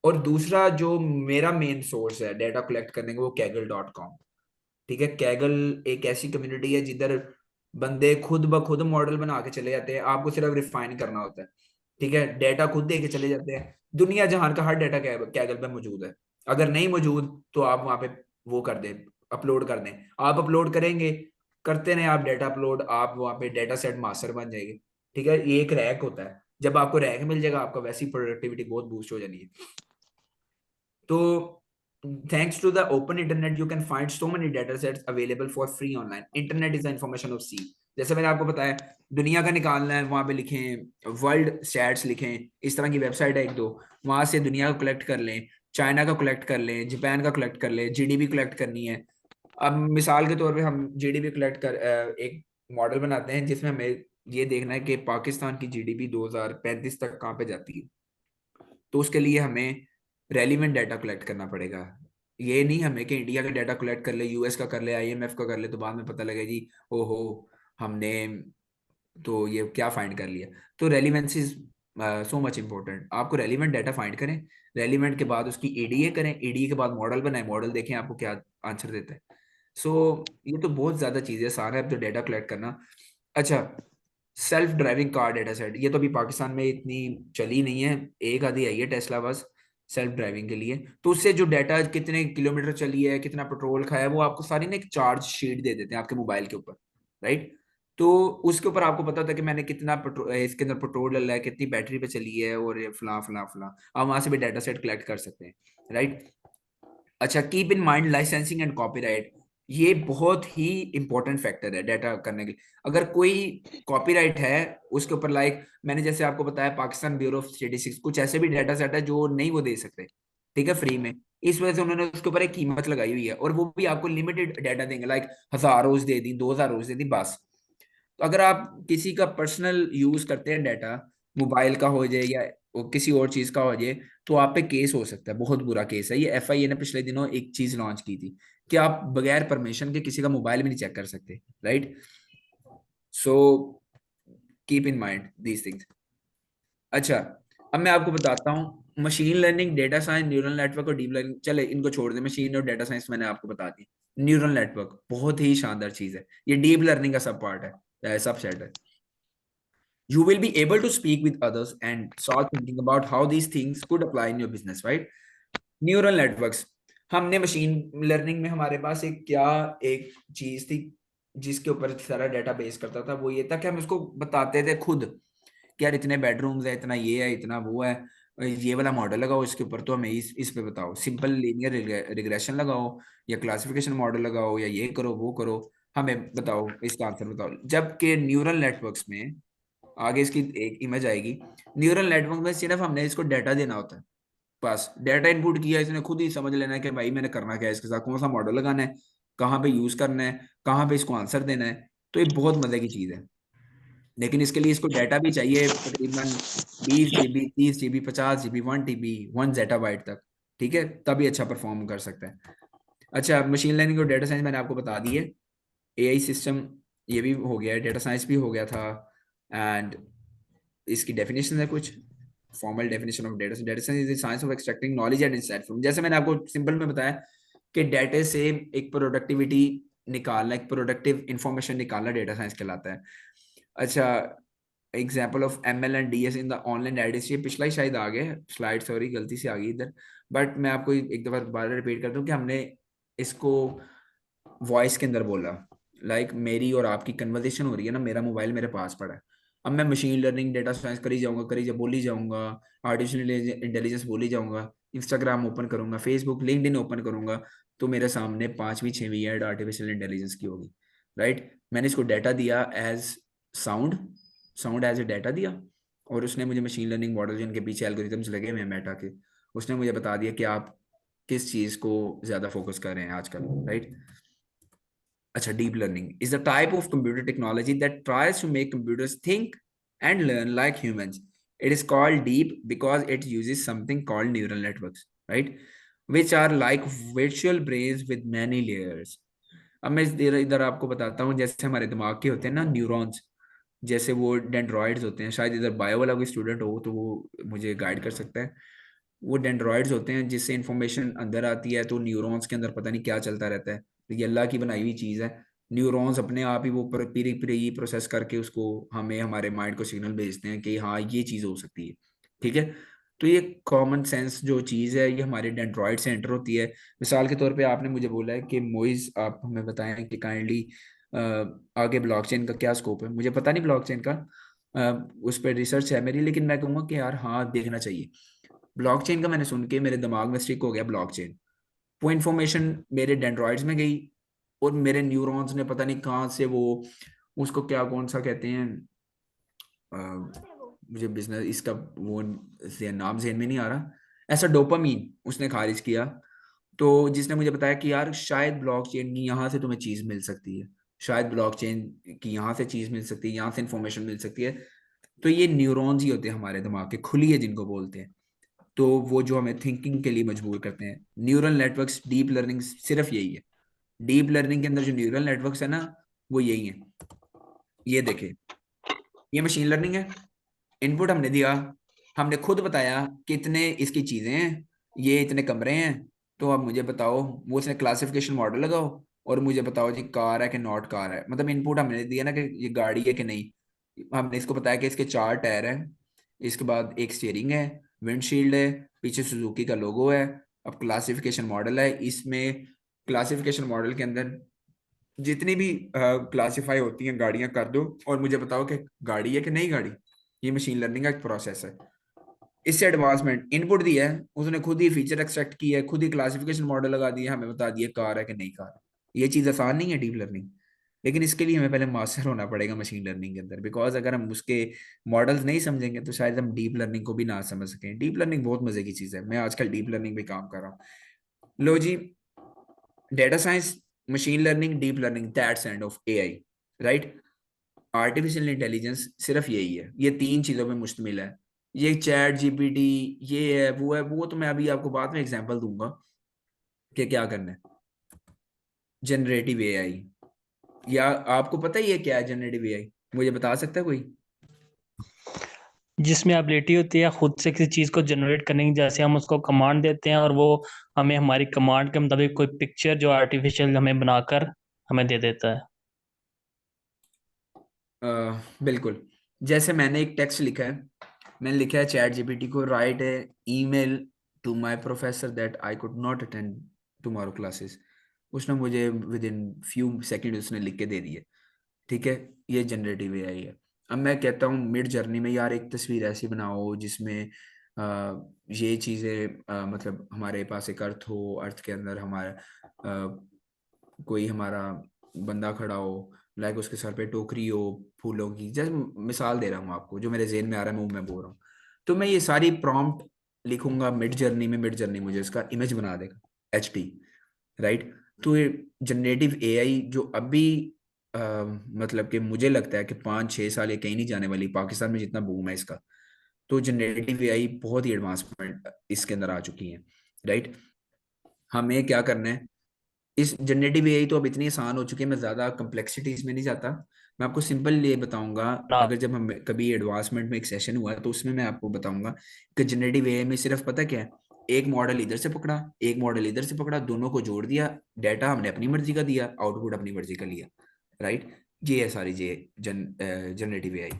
A: और दूसरा जो मेरा मेन सोर्स है डेटा कलेक्ट करने का, वो kaggle.com। ठीक है, कैगल एक ऐसी कम्युनिटी है जिधर बंदे खुद ब खुद मॉडल बना के चले जाते हैं, आपको सिर्फ रिफाइन करना होता है। ठीक है, डेटा खुद दे के चले जाते हैं। दुनिया जहान का हर डेटा कैगल पे मौजूद है। अगर नहीं मौजूद तो आप वहां पे वो कर दें, अपलोड कर दें। आप अपलोड करेंगे, करते रहे आप डेटा अपलोड, आप वहां पे डेटा सेट मास्टर बन जाएंगे। ठीक है, ये एक रैक होता है, जब आपको रैक मिल जाएगा आपका वैसी प्रोडक्टिविटी बहुत बूस्ट हो जानी है। तो thanks to the open internet you can find so many data sets available for free online. Internet is the information of sea। जैसे मैंने आपको बताया, दुनिया का निकालना है, वहां पे लिखें वर्ल्ड स्टैट्स, लिखें इस तरह की वेबसाइट है एक दो, वहां से दुनिया को कलेक्ट कर लें, चाइना का कलेक्ट कर लें, जापान का कलेक्ट कर लें, जीडीपी कलेक्ट करनी है। अब मिसाल के तौर पे हम जीडीपी कलेक्ट कर एक मॉडल बनाते हैं जिसमें हमें ये देखना है कि पाकिस्तान की जीडीपी 2035 तक कहाँ पे जाती है। तो उसके लिए हमें रेलिवेंट डाटा कलेक्ट करना पड़ेगा। ये नहीं हमें कि इंडिया का डाटा कलेक्ट कर ले, यूएस का कर ले, आईएमएफ का कर ले, तो बाद में पता लगे जी ओहो हमने तो ये क्या फाइंड कर लिया। तो relevance is so much important. आपको रेलिवेंट डाटा फाइंड करें, रेलिवेंट के बाद उसकी एडीए करें, एडीए के बाद मॉडल बनाए, मॉडल देखें आपको क्या आंसर देता है। ये तो बहुत ज्यादा चीजें आसान है अब तो डेटा कलेक्ट करना। अच्छा, self driving car data set, ये तो अभी पाकिस्तान में इतनी चली नहीं है, एक आधी आई है टेस्ला बस सेल्फ ड्राइविंग के लिए। तो उससे जो डाटा कितने किलोमीटर चली है, कितना पेट्रोल खाया है, वो आपको सारी ना एक चार्ज शीट दे देते हैं आपके मोबाइल के ऊपर, राइट। तो उसके ऊपर आपको पता था कि मैंने कितना पेट्रोल, इसके अंदर पेट्रोल डला है, कितनी बैटरी पे चली है, और ये फला फला फला, आप वहां से भी डाटा सेट कलेक्ट कर सकते हैं, राइट। अच्छा, keep in mind licensing and copyright, ये बहुत ही इंपॉर्टेंट फैक्टर है डाटा करने के लिए। अगर कोई कॉपीराइट है उसके ऊपर, लाइक मैंने जैसे आपको बताया पाकिस्तान ब्यूरो ऑफ स्टेटिस्टिक्स, कुछ ऐसे भी डाटा सेट है जो नहीं वो दे सकते, ठीक है, फ्री में। इस वजह से उन्होंने उसके ऊपर एक कीमत लगाई हुई है, और वो भी आपको लिमिटेड डाटा देंगे, लाइक 1000 रोज दे दी, 2000 रोज दे दी बस। तो अगर आप किसी का पर्सनल यूज करते हैं डाटा, मोबाइल का हो जाए या वो किसी और चीज का हो जाए, तो आप पे केस हो सकता है, बहुत बुरा केस है। ये एफआईए ने पिछले दिनों एक चीज लॉन्च की थी कि आप बगैर परमिशन के किसी का मोबाइल भी नहीं चेक कर सकते, right. So keep in mind these things. अच्छा, अब मैं आपको बताता हूँ machine learning, data science, neural network और डीप लर्निंग। चले इनको छोड़ दे, मशीन और डेटा साइंस मैंने आपको बता दी। न्यूरल नेटवर्क बहुत ही शानदार चीज है, ये डीप लर्निंग का सब पार्ट है, सबसेट है। You will be able to speak with others and start thinking about how these things could apply in your business, right? Neural networks, हमने मशीन लर्निंग में हमारे पास एक चीज थी जिसके ऊपर सारा डेटा बेस करता था। वो ये था कि हम उसको बताते थे खुद कि यार इतने बेडरूम्स है, इतना ये है, इतना वो है, ये वाला मॉडल लगाओ इसके ऊपर, तो हमें इस पे बताओ, सिंपल लीनियर रिग्रेशन लगाओ या क्लासिफिकेशन मॉडल लगाओ या ये करो वो करो, हमें बताओ इसका आंसर बताओ। जबकि न्यूरल नेटवर्क्स में, आगे इसकी एक इमेज आएगी, न्यूरल नेटवर्क में सिर्फ हमने इसको डाटा देना होता है, बस डाटा इनपुट किया, इसने खुद ही समझ लेना है कि भाई मैंने करना क्या है, इसके साथ कौन सा मॉडल लगाना है, कहाँ पे यूज करना है, कहाँ पे इसको आंसर देना है। तो ये बहुत मजे की चीज है, लेकिन इसके लिए इसको डाटा भी चाहिए तकरीबन 20 GB, 30 GB, 50 GB, 1 TB, 1 ZB तक, ठीक है, तभी अच्छा परफॉर्म कर सकता है। अच्छा, मशीन लर्निंग और डेटा साइंस मैंने आपको बता दी है, एआई सिस्टम ये भी हो गया है, डेटा साइंस भी हो गया था। एंड इसकी डेफिनेशन है कुछ, formal definition of data, data science is the science of extracting knowledge and insight from, जैसे मैंने आपको सिंपल में बताया कि डेटा से एक प्रोडक्टिविटी निकालना, एक प्रोडक्टिव इंफॉर्मेशन निकालना डेटा साइंस कहलाता है। अच्छा, example of ML and DS in the online Aedes, ये पिछला ही शायद आ गया स्लाइड, सॉरी गलती से आ गई इधर, बट मैं आपको एक दफा दोबारा रिपीट कर दूं कि हमने इसको वॉइस के अंदर बोला, लाइक मेरी और आपकी कन्वर्सेशन हो रही है ना, मेरा मोबाइल मेरे पास पड़ा है, अब मैं मशीन लर्निंग डेटा साइंस करी बोली जाऊंगा, आर्टिफिशियल इंटेलिजेंस बोली जाऊंगा, इंस्टाग्राम ओपन करूंगा, फेसबुक लिंक्डइन ओपन करूंगा, तो मेरे सामने 5वीं 6वीं ऐड आर्टिफिशियल इंटेलिजेंस की होगी, राइट। मैंने इसको डाटा दिया as sound, sound as a data दिया, और उसने मुझे मशीन लर्निंग मॉडल जिनके पीछे एल्गोरिथम्स लगे हुए हैं मेटा के, उसने मुझे बता दिया कि आप किस चीज़ को ज़्यादा फोकस कर रहे हैं आजकल, राइट। अच्छा, deep learning is the type of computer technology that tries to make computers think and learn like humans. It is called deep because it uses something called neural networks, right? Which are like virtual brains with many layers. अब मैं इधर इधर आपको बताता हूँ, जैसे हमारे दिमाग के होते हैं ना न्यूरॉन्स, जैसे वो डेंड्रॉइड्स होते हैं, शायद इधर बायो वाला कोई स्टूडेंट हो तो वो मुझे गाइड कर सकता है। वो डेंड्रॉइड्स होते हैं जिससे इंफॉर्मेशन अंदर आती है, तो न्यूरॉन्स के अंदर पता नहीं क्या चलता रहता है, तो ये अल्लाह की बनाई हुई चीज़ है। न्यूरॉन्स अपने आप ही वो प्री प्रोसेस करके उसको हमें हमारे माइंड को सिग्नल भेजते हैं कि हाँ ये चीज़ हो सकती है, ठीक है। तो ये कॉमन सेंस जो चीज़ है ये हमारे डेंड्रॉइड से एंटर होती है। मिसाल के तौर पे आपने मुझे बोला है कि मोइज आप हमें बताएं कि काइंडली आगे ब्लॉकचेन का क्या स्कोप है, मुझे पता नहीं ब्लॉकचेन का, उस पर रिसर्च है मेरी, लेकिन मैं कहूँगा कि यार हाँ देखना चाहिए। ब्लॉकचेन का मैंने सुन के मेरे दिमाग में स्टिक हो गया ब्लॉकचेन, वो इन्फॉर्मेशन मेरे डेंड्रॉइड्स में गई और मेरे न्यूरॉन्स ने पता नहीं कहाँ से वो उसको क्या कौन सा कहते हैं, मुझे बिजनेस इसका वो नाम ज़हन में नहीं आ रहा, ऐसा डोपामीन उसने खारिज किया। तो जिसने मुझे बताया कि यार शायद ब्लॉकचेन की यहाँ से तुम्हें चीज़ मिल सकती है, शायद ब्लॉकचेन की यहाँ से चीज़ मिल सकती है, यहाँ से इंफॉर्मेशन मिल सकती है। तो ये न्यूरॉन्स ही होते हैं हमारे दिमाग के, खुलिए जिनको बोलते हैं, तो वो जो हमें थिंकिंग के लिए मजबूर करते हैं। न्यूरल नेटवर्क्स डीप लर्निंग सिर्फ यही है, डीप लर्निंग के अंदर जो न्यूरल नेटवर्क्स है ना वो यही है। ये देखे, ये मशीन लर्निंग है, इनपुट हमने दिया, हमने खुद बताया कितने इसकी चीजें हैं, ये इतने कमरे हैं, तो अब मुझे बताओ, वो उसने क्लासिफिकेशन मॉडल लगाओ और मुझे बताओ जी कार है कि नॉट कार है, मतलब इनपुट हमने दिया ना कि ये गाड़ी है कि नहीं। हमने इसको बताया कि इसके 4 टायर हैं, इसके बाद एक स्टीयरिंग है, विंडशील्ड है, पीछे सुजुकी का लोगो है। अब क्लासिफिकेशन मॉडल है, इसमें क्लासिफिकेशन मॉडल के अंदर जितनी भी क्लासिफाई होती हैं गाड़ियां कर दो और मुझे बताओ कि गाड़ी है कि नहीं गाड़ी। ये मशीन लर्निंग का एक प्रोसेस है। इससे एडवांसमेंट इनपुट दिया है, उसने खुद ही फीचर एक्सट्रैक्ट किया है, खुद ही क्लासिफिकेशन मॉडल लगा दिया, हमें बता दिया कार है कि नहीं कार है। ये चीज़ आसान नहीं है डीप लर्निंग, लेकिन इसके लिए हमें पहले मास्टर होना पड़ेगा मशीन लर्निंग के अंदर, बिकॉज अगर हम उसके मॉडल्स नहीं समझेंगे तो शायद हम डीप लर्निंग को भी ना समझ सकें। डीप लर्निंग बहुत मजे की चीज़ है, मैं आजकल डीप लर्निंग पे काम कर रहा हूँ। लो जी, data science, machine learning, deep learning, that's end of AI, right. Artificial intelligence सिर्फ यही है, ये 3 चीज़ों पे मुश्तमिल है। ये चैट GPT, ये है वो तो मैं अभी आपको बाद में एग्जांपल दूंगा कि क्या करना है। जनरेटिव AI, या आपको पता ही है क्या है जनरेटिव AI, मुझे बता सकता है कोई?
B: जिसमें एबिलिटी होती है खुद से किसी चीज को जनरेट करने की, जैसे हम उसको कमांड देते हैं और वो हमें हमारी कमांड के मुताबिक कोई पिक्चर जो आर्टिफिशियल हमें बनाकर हमें दे देता है।
A: बिल्कुल, जैसे मैंने एक टेक्स्ट लिखा है, मैंने लिखा है चैट GPT को write a email to my professor that I could not attend tomorrow classes, उसने मुझे विद इन फ्यू सेकंड उसने लिख के दे दिया, ठीक है। ये जनरेटिव AI है। अब मैं कहता हूँ मिड जर्नी में यार एक तस्वीर ऐसी बनाओ जिसमें ये चीज़ें मतलब हमारे पास एक अर्थ हो, अर्थ के अंदर हमारा कोई हमारा बंदा खड़ा हो, लाइक उसके सर पे टोकरी हो फूलों की, जैसे मिसाल दे रहा हूँ आपको, जो मेरे जेहन में आ रहा है मुंह में बोल रहा हूँ। तो मैं ये सारी प्रॉम्प्ट लिखूंगा मिड जर्नी में, मिड जर्नी मुझे इसका इमेज बना देगा HD, राइट। तो ये जनरेटिव AI जो अभी मतलब कि मुझे लगता है कि 5-6 साल ये कहीं नहीं जाने वाली, पाकिस्तान में जितना बूम है इसका, तो जनरेटिव AI बहुत ही एडवांसमेंट इसके अंदर आ चुकी है, राइट। हमें क्या करना है, इस जनरेटिव AI तो अब इतनी आसान हो चुकी है, मैं ज़्यादा कम्प्लेक्सिटीज में नहीं जाता, मैं आपको सिंपल ये बताऊंगा।
B: ना
A: अगर जब हम कभी एडवांसमेंट में एक सेशन हुआ तो उसमें मैं आपको बताऊंगा कि जनरेटिव AI में सिर्फ पता क्या है, एक मॉडल इधर से पकड़ा, एक मॉडल इधर से पकड़ा, दोनों को जोड़ दिया, डाटा हमने अपनी मर्जी का दिया, आउटपुट अपनी मर्जी का लिया, राइट। ये है सारी जनरेटिव AI।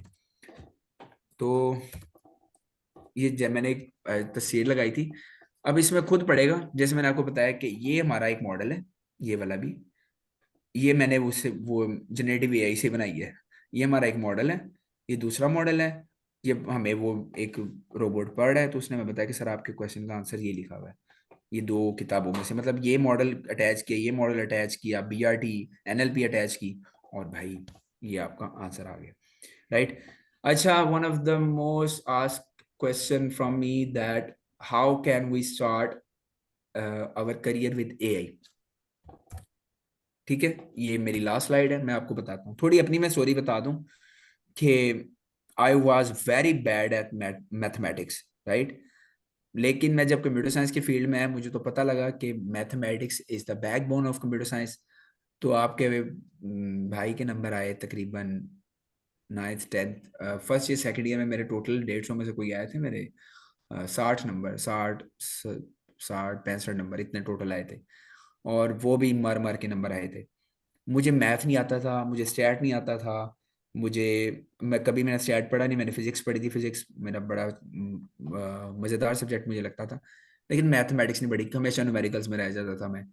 A: तो ये मैंने एक तस्वीर लगाई थी। अब इसमें खुद पड़ेगा, जैसे मैंने आपको बताया कि ये हमारा एक मॉडल है, ये वाला भी, ये मैंने उससे वो जनरेटिव एआई से बनाई है। ये हमारा एक मॉडल है, ये दूसरा मॉडल है। ये हमें वो एक रोबोट पढ़ रहा है, तो उसने हमें बताया कि सर आपके क्वेश्चन का आंसर ये लिखा हुआ है। ये दो किताबों में से, मतलब ये मॉडल अटैच किया, ये मॉडल अटैच किया, बीआरटी एनएलपी अटैच की, और भाई ये आपका आंसर आ गया, राइट। अच्छा, one of the most asked question from me that how can we start our career with AI. ठीक है, ये मेरी लास्ट स्लाइड है, मैं आपको बताता हूँ थोड़ी अपनी मैं स्टोरी बता दूं कि I was very bad at mathematics, right. लेकिन मैं जब कंप्यूटर साइंस की फील्ड में आया, मुझे तो पता लगा कि mathematics is the backbone of computer science. तो आपके भाई के नंबर आए तकरीबन 9th 10th, first year second year में मेरे टोटल 150 में से कोई आए थे मेरे 60 नंबर, 60 60 65 नंबर इतने टोटल आए थे। और वो भी मर मर के नंबर आए थे। मुझे मैथ नहीं आता था, मुझे स्टैट नहीं आता था, मुझे मैंने स्टैट पढ़ा नहीं, मैंने फिजिक्स पढ़ी थी। फिजिक्स मेरा बड़ा मज़ेदार सब्जेक्ट मुझे लगता था। लेकिन मैथमेटिक्स नहीं पढ़ी, हमेशा न्यूमेरिकल्स में रह जाता था मैं,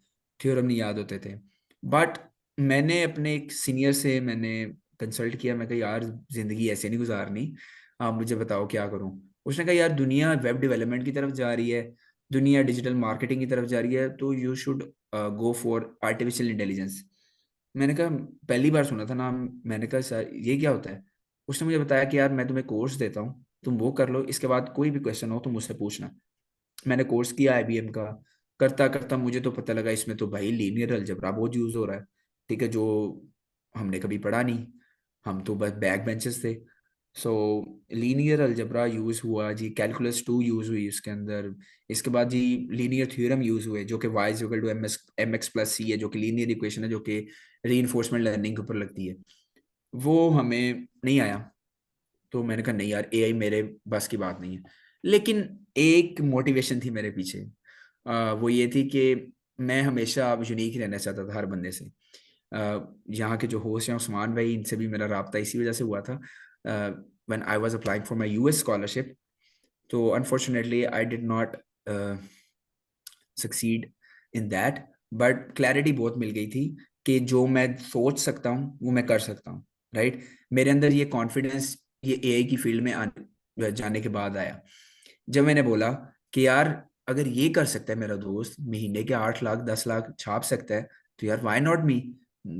A: थ्योरम नहीं याद होते थे। बट मैंने अपने एक सीनियर से मैंने कंसल्ट किया, मैं कहा यार ज़िंदगी ऐसे नहीं गुजारनी, आप मुझे बताओ क्या करूँ। उसने कहा यार दुनिया वेब डेवलपमेंट की तरफ जा रही है, दुनिया डिजिटल मार्केटिंग की तरफ जा रही है, तो you should go for artificial intelligence. मैंने कहा पहली बार सुना था नाम, मैंने कहा सर ये क्या होता है। उसने मुझे बताया कि यार मैं तुम्हें कोर्स देता हूँ, तुम वो कर लो, इसके बाद कोई भी क्वेश्चन हो तो मुझसे पूछना। मैंने कोर्स किया आईबीएम का, करता करता मुझे तो पता लगा इसमें तो भाई लीनियर अलजेब्रा बहुत यूज हो रहा है। ठीक है, जो हमने कभी पढ़ा नहीं, हम तो बस बैक बेंचेस थे। सो लीनियर अलजेब्रा यूज हुआ जी, कैलकुलस 2 यूज हुई उसके अंदर। इसके बाद जी लीनियर थ्योरम यूज हुए, जो कि y is equal to m x plus c है, जो कि लीनियर इक्वेशन है, जो कि री लर्निंग के ऊपर लगती है। वो हमें नहीं आया। तो मैंने कहा नहीं यार एआई मेरे बस की बात नहीं है। लेकिन एक मोटिवेशन थी मेरे पीछे, वो ये थी कि मैं हमेशा यूनिक रहना चाहता था हर बंदे से। यहाँ के जो होस्ट हैं उस्मान भाई, इनसे भी मेरा राब्ता इसी वजह से हुआ था when I was applying for my US scholarship. तो unfortunately I did not succeed in that, but clarity बहुत मिल गई थी कि जो मैं सोच सकता हूँ वो मैं कर सकता हूँ, राइट। मेरे अंदर ये कॉन्फिडेंस ये एआई की फील्ड में जाने के बाद आया, जब मैंने बोला कि यार अगर ये कर सकता है मेरा दोस्त, महीने के 8 लाख 10 लाख छाप सकता है, तो यार व्हाई नॉट मी।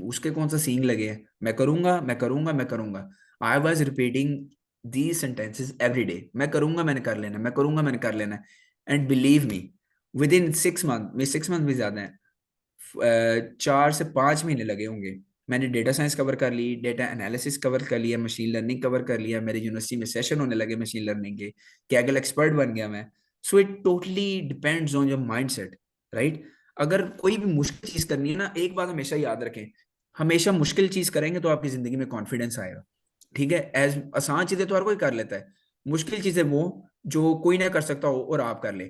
A: उसके कौन सा सींग लगे हैं, मैं करूंगा मैं करूंगा मैं करूंगा। I was repeating the sentences every day, मैं करूंगा मैंने कर लेना, मैं करूंगा मैंने कर लेना। And believe me, with in 6 month में, 6 मंथ भी ज्यादा है, 4 से 5 महीने लगे होंगे। मैंने डेटा साइंस कवर कर ली, डेटा एनालिसिस कवर कर लिया, मशीन लर्निंग कवर कर लिया, मेरे यूनिवर्सिटी में सेशन होने लगे मशीन लर्निंग के, कैगल एक्सपर्ट बन गया मैं। So it totally depends on your mindset, right. अगर कोई भी मुश्किल चीज करनी है ना, एक बात हमेशा याद रखें, हमेशा मुश्किल चीज करेंगे तो आपकी जिंदगी में कॉन्फिडेंस आएगा। ठीक है, एज आसान चीजें तो हर कोई कर लेता है, मुश्किल चीजें वो जो कोई ना कर सकता हो और आप कर ले।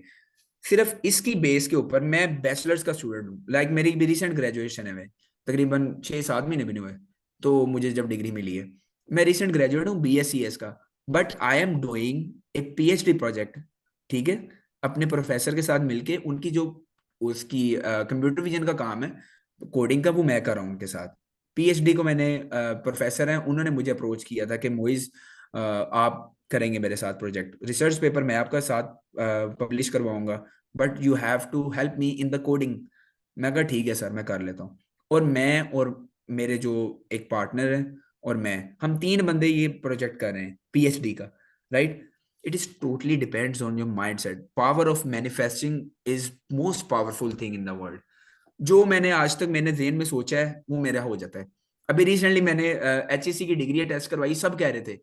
A: सिर्फ इसकी बेस के ऊपर मैं बैचलर्स का स्टूडेंट हूँ, लाइक मेरी भी रिसेंट ग्रेजुएशन है, मैं तकरीबन 6 7 महीने भी नहीं हुए तो मुझे जब डिग्री मिली है। मैं रिसेंट ग्रेजुएट हूँ BSc का, but I am doing a PhD project. ठीक है, अपने प्रोफेसर के साथ मिलके उनकी जो उसकी कंप्यूटर विजन का काम है, कोडिंग का, वो मैं कर रहा हूँ उनके साथ। PhD को मैंने प्रोफेसर हैं उन्होंने मुझे अप्रोच किया था कि मोइज आप करेंगे मेरे साथ प्रोजेक्ट, रिसर्च पेपर मैं आपका साथ पब्लिश करवाऊंगा, but you have to help me in the coding. मैं कहा ठीक है सर मैं कर लेता हूँ। और मैं और मेरे जो एक पार्टनर है और मैं, हम 3 बंदे ये प्रोजेक्ट कर रहे हैं PhD का, right. It is totally depends on your mind set. Power of manifesting is most powerful thing in the world. जो मैंने आज तक मैंने जेन में सोचा है वो मेरा हो जाता है। अभी रिसेंटली मैंने HEC की डिग्री टेस्ट करवाई, सब कह रहे थे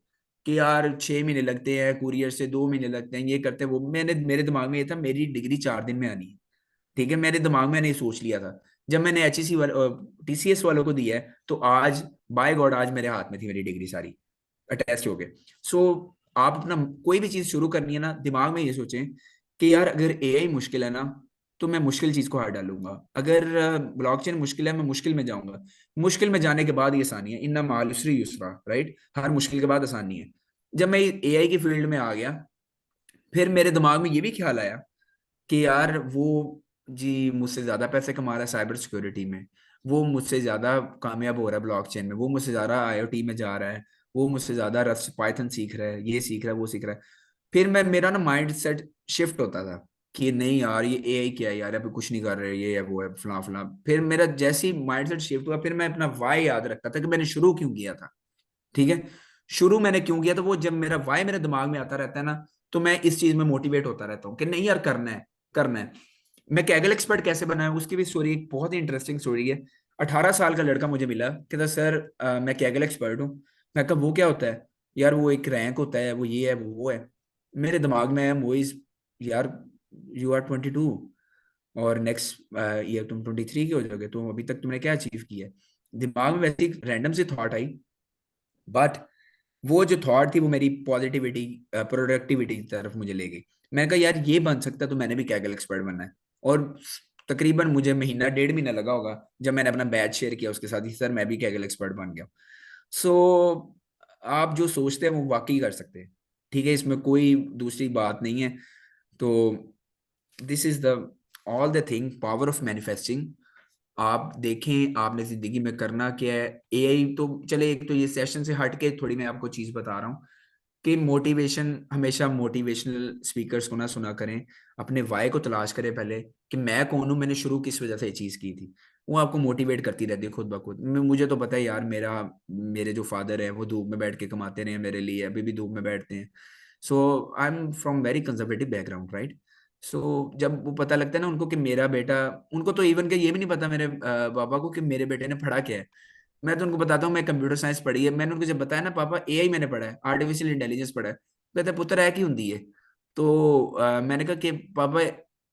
A: कि यार 6 महीने लगते हैं, कुरियर से 2 महीने लगते हैं, ये करते हैं वो। मेरे दिमाग में ये था मेरी डिग्री 4 दिन में आनी है। ठीक है, मेरे दिमाग में मैंने ये सोच लिया था। जब मैंने HEC TCS वालों को दिया है तो आज बाय गॉड आज मेरे हाथ में थी मेरी डिग्री सारी अटैच हो गए। सो आप अपना कोई भी चीज शुरू करनी है ना, दिमाग में ये सोचें कि यार अगर एआई मुश्किल है ना, तो मैं मुश्किल चीज को हाथ डालूंगा। अगर ब्लॉकचेन मुश्किल है, मैं मुश्किल में जाऊंगा। मुश्किल में जाने के बाद ये आसानी है, इन्ना माल उसरी यूसरा, राइट। हर मुश्किल के बाद आसानी है। जब मैं एआई की फील्ड में आ गया, फिर मेरे दिमाग में ये भी ख्याल आया कि यार वो जी मुझसे ज्यादा पैसे कमा रहा है साइबर सिक्योरिटी में, वो मुझसे ज्यादा कामयाब हो रहा है ब्लॉकचेन में, वो मुझसे ज्यादा आईओटी में जा रहा है, वो मुझसे ज्यादा रस्ट पाइथन सीख रहा है, ये सीख रहा है, वो सीख रहा है। फिर मेरा ना माइंड सेट शिफ्ट होता था कि नहीं यार ये एआई क्या है यार, अभी कुछ नहीं कर रहे, ये है वो है फला फला। फिर मेरा जैसे ही माइंड सेट शिफ्ट हुआ, फिर मैं अपना वाई याद रखता था कि मैंने शुरू क्यों किया था। ठीक है, शुरू मैंने क्यों किया, तो वो जब मेरा वाई मेरे दिमाग में आता रहता है ना, तो मैं इस चीज में मोटिवेट होता रहता हूँ कि नहीं यार करना है, करना है। मैं कैगल एक्सपर्ट कैसे बना है उसकी भी स्टोरी एक बहुत ही इंटरेस्टिंग स्टोरी है। 18 साल का लड़का मुझे मिला, कहता सर मैं कैगल एक्सपर्ट हूँ। मैं कहा वो क्या होता है? यार वो एक रैंक होता है, वो ये है वो है। मेरे दिमाग में है मोइज, यार यू आर 22 और नेक्स्ट ईयर तुम 23 के हो जाओगे, तो अभी तक तुमने क्या अचीव किया है? दिमाग में वैसे एक रैंडम सी थॉट आई, बट वो जो थॉट थी वो मेरी पॉजिटिविटी प्रोडक्टिविटी की तरफ मुझे ले गई। मैंने कहा यार ये बन सकता है तो मैंने भी कैगल एक्सपर्ट बनना है। और तकरीबन मुझे महीना डेढ़ महीना लगा होगा जब मैंने अपना बैच शेयर किया उसके साथ ही, सर मैं भी कैगल एक्सपर्ट बन गया। सो आप जो सोचते हैं वो वाकई कर सकते हैं। ठीक है, इसमें कोई दूसरी बात नहीं है। तो this is the all the thing, power of manifesting. आप देखें आपने जिंदगी में करना क्या है। एआई तो चले, एक तो ये सेशन से हट के थोड़ी मैं आपको चीज बता रहा हूँ कि मोटिवेशन, हमेशा मोटिवेशनल स्पीकर्स को ना सुना करें। अपने वाई को तलाश करें पहले कि मैं कौन हूँ, मैंने शुरू किस वजह से ये चीज की थी। वो आपको मोटिवेट करती रहती है खुद ब खुद। मुझे तो पता है यार, मेरे जो फादर है वो धूप में बैठ के कमाते रहे हैं मेरे लिए, अभी भी धूप में बैठते हैं। So I am from very conservative background, right. So जब वो पता लगता है ना उनको कि मेरा बेटा, उनको तो इवन के ये भी नहीं पता मेरे पापा को कि मेरे बेटे ने पढ़ा क्या है। मैं तो उनको बताता हूँ मैं कंप्यूटर साइंस पढ़ी है। मैंने उनको जब बताया ना पापा एआई मैंने पढ़ा है, आर्टिफिशियल इंटेलिजेंस पढ़ा है, कहते पुत्र है की होंगी है। तो मैंने कहा कि पापा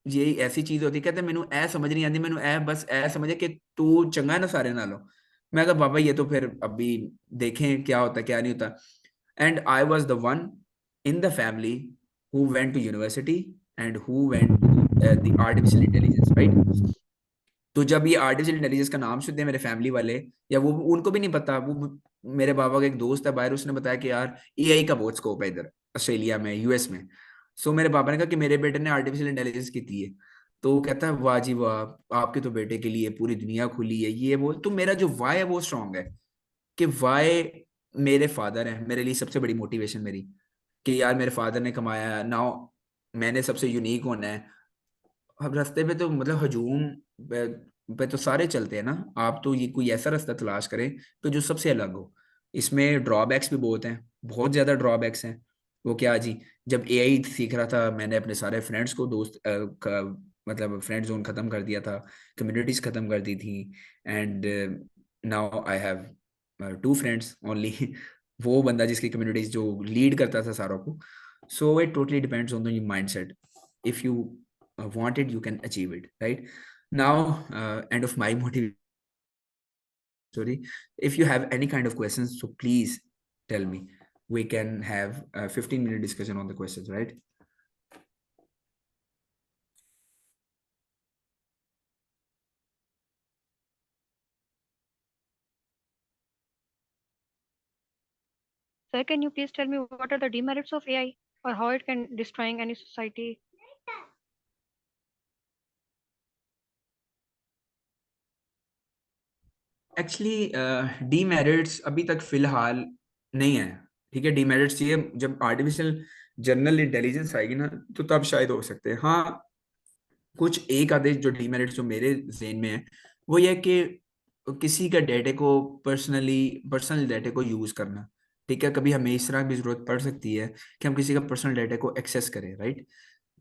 A: ये ऐसी चीज होती है, कहते मैनू ए समझ नहीं आती, मैनू ए बस ए समझे कि तू चंगा है ना सारे नालों। मैं कहा पापा ये तो फिर अभी देखें क्या होता है क्या नहीं होता। And I was the one in the family who went to university and who went to the artificial intelligence, right? तो जब ये आर्टिफिशियल इंटेलिजेंस का नाम सुनते हैं मेरे फैमिली वाले, या वो उनको भी नहीं पता, वो मेरे पापा का एक दोस्त है बाहर, उसने बताया कि यार एआई का बहुत स्कोप है इधर ऑस्ट्रेलिया में, यूएस में। सो मेरे पापा ने कहा कि मेरे बेटे ने आर्टिफिशियल इंटेलिजेंस की थी है। तो वो कहता है वाह जी वाह, आपके तो बेटे के लिए पूरी दुनिया खुली है, ये वो। तो मेरा जो वाई है वो स्ट्रांग है कि वाई मेरे फादर है मेरे लिए सबसे बड़ी मोटिवेशन मेरी, कि यार मेरे फादर ने कमाया नाउ, मैंने सबसे यूनिक होना है। अब रास्ते पे तो मतलब हजूम पे, पे तो सारे चलते हैं ना, आप तो ये कोई ऐसा रास्ता तलाश करें तो जो सबसे अलग हो। इसमें ड्रॉबैक्स भी बहुत हैं, बहुत ज्यादा ड्रॉबैक्स हैं। वो क्या जी, जब एआई सीख रहा था मैंने अपने सारे फ्रेंड्स को मतलब फ्रेंड जोन खत्म कर दिया था, कम्युनिटीज खत्म कर दी थी। And now I have 2 friends only वो बंदा जिसकी कम्युनिटीज जो लीड करता था सारों को। So it totally depends on the mind set. If you want it you can achieve it, right? Now end of my motivation story. If you have any kind of questions, so please tell me. We can have a 15-minute discussion on the questions, right?
D: Sir, can you please tell me what are the demerits of AI or how it can destroying any society?
A: Actually demerits अभी तक फिलहाल नहीं है। ठीक है, डीमेरिट्स ये जब आर्टिफिशियल जनरल इंटेलिजेंस आएगी ना तो तब शायद हो सकते हैं। हाँ, कुछ एक आधे जो डीमेरिट्स जो मेरे जेन में है वो ये है कि किसी का डेटे को पर्सनल डेटे को यूज करना। ठीक है, कभी हमें इस तरह भी जरूरत पड़ सकती है कि हम किसी का पर्सनल डेटा को एक्सेस करें, राइट।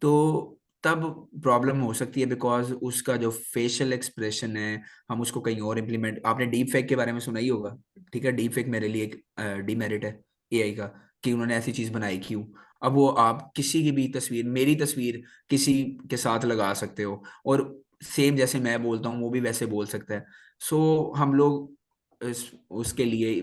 A: तो तब प्रॉब्लम हो सकती है बिकॉज उसका जो फेशियल एक्सप्रेशन है हम उसको कहीं और इम्प्लीमेंट, आपने डीप फेक के बारे में सुना ही होगा। ठीक है, डीप फेक मेरे लिए एक डीमेरिट है एआई का, कि उन्होंने ऐसी चीज बनाई क्यों। अब वो आप किसी की भी तस्वीर, मेरी तस्वीर किसी के साथ लगा सकते हो और सेम जैसे मैं बोलता हूँ वो भी वैसे बोल सकता है। सो हम लोग उसके लिए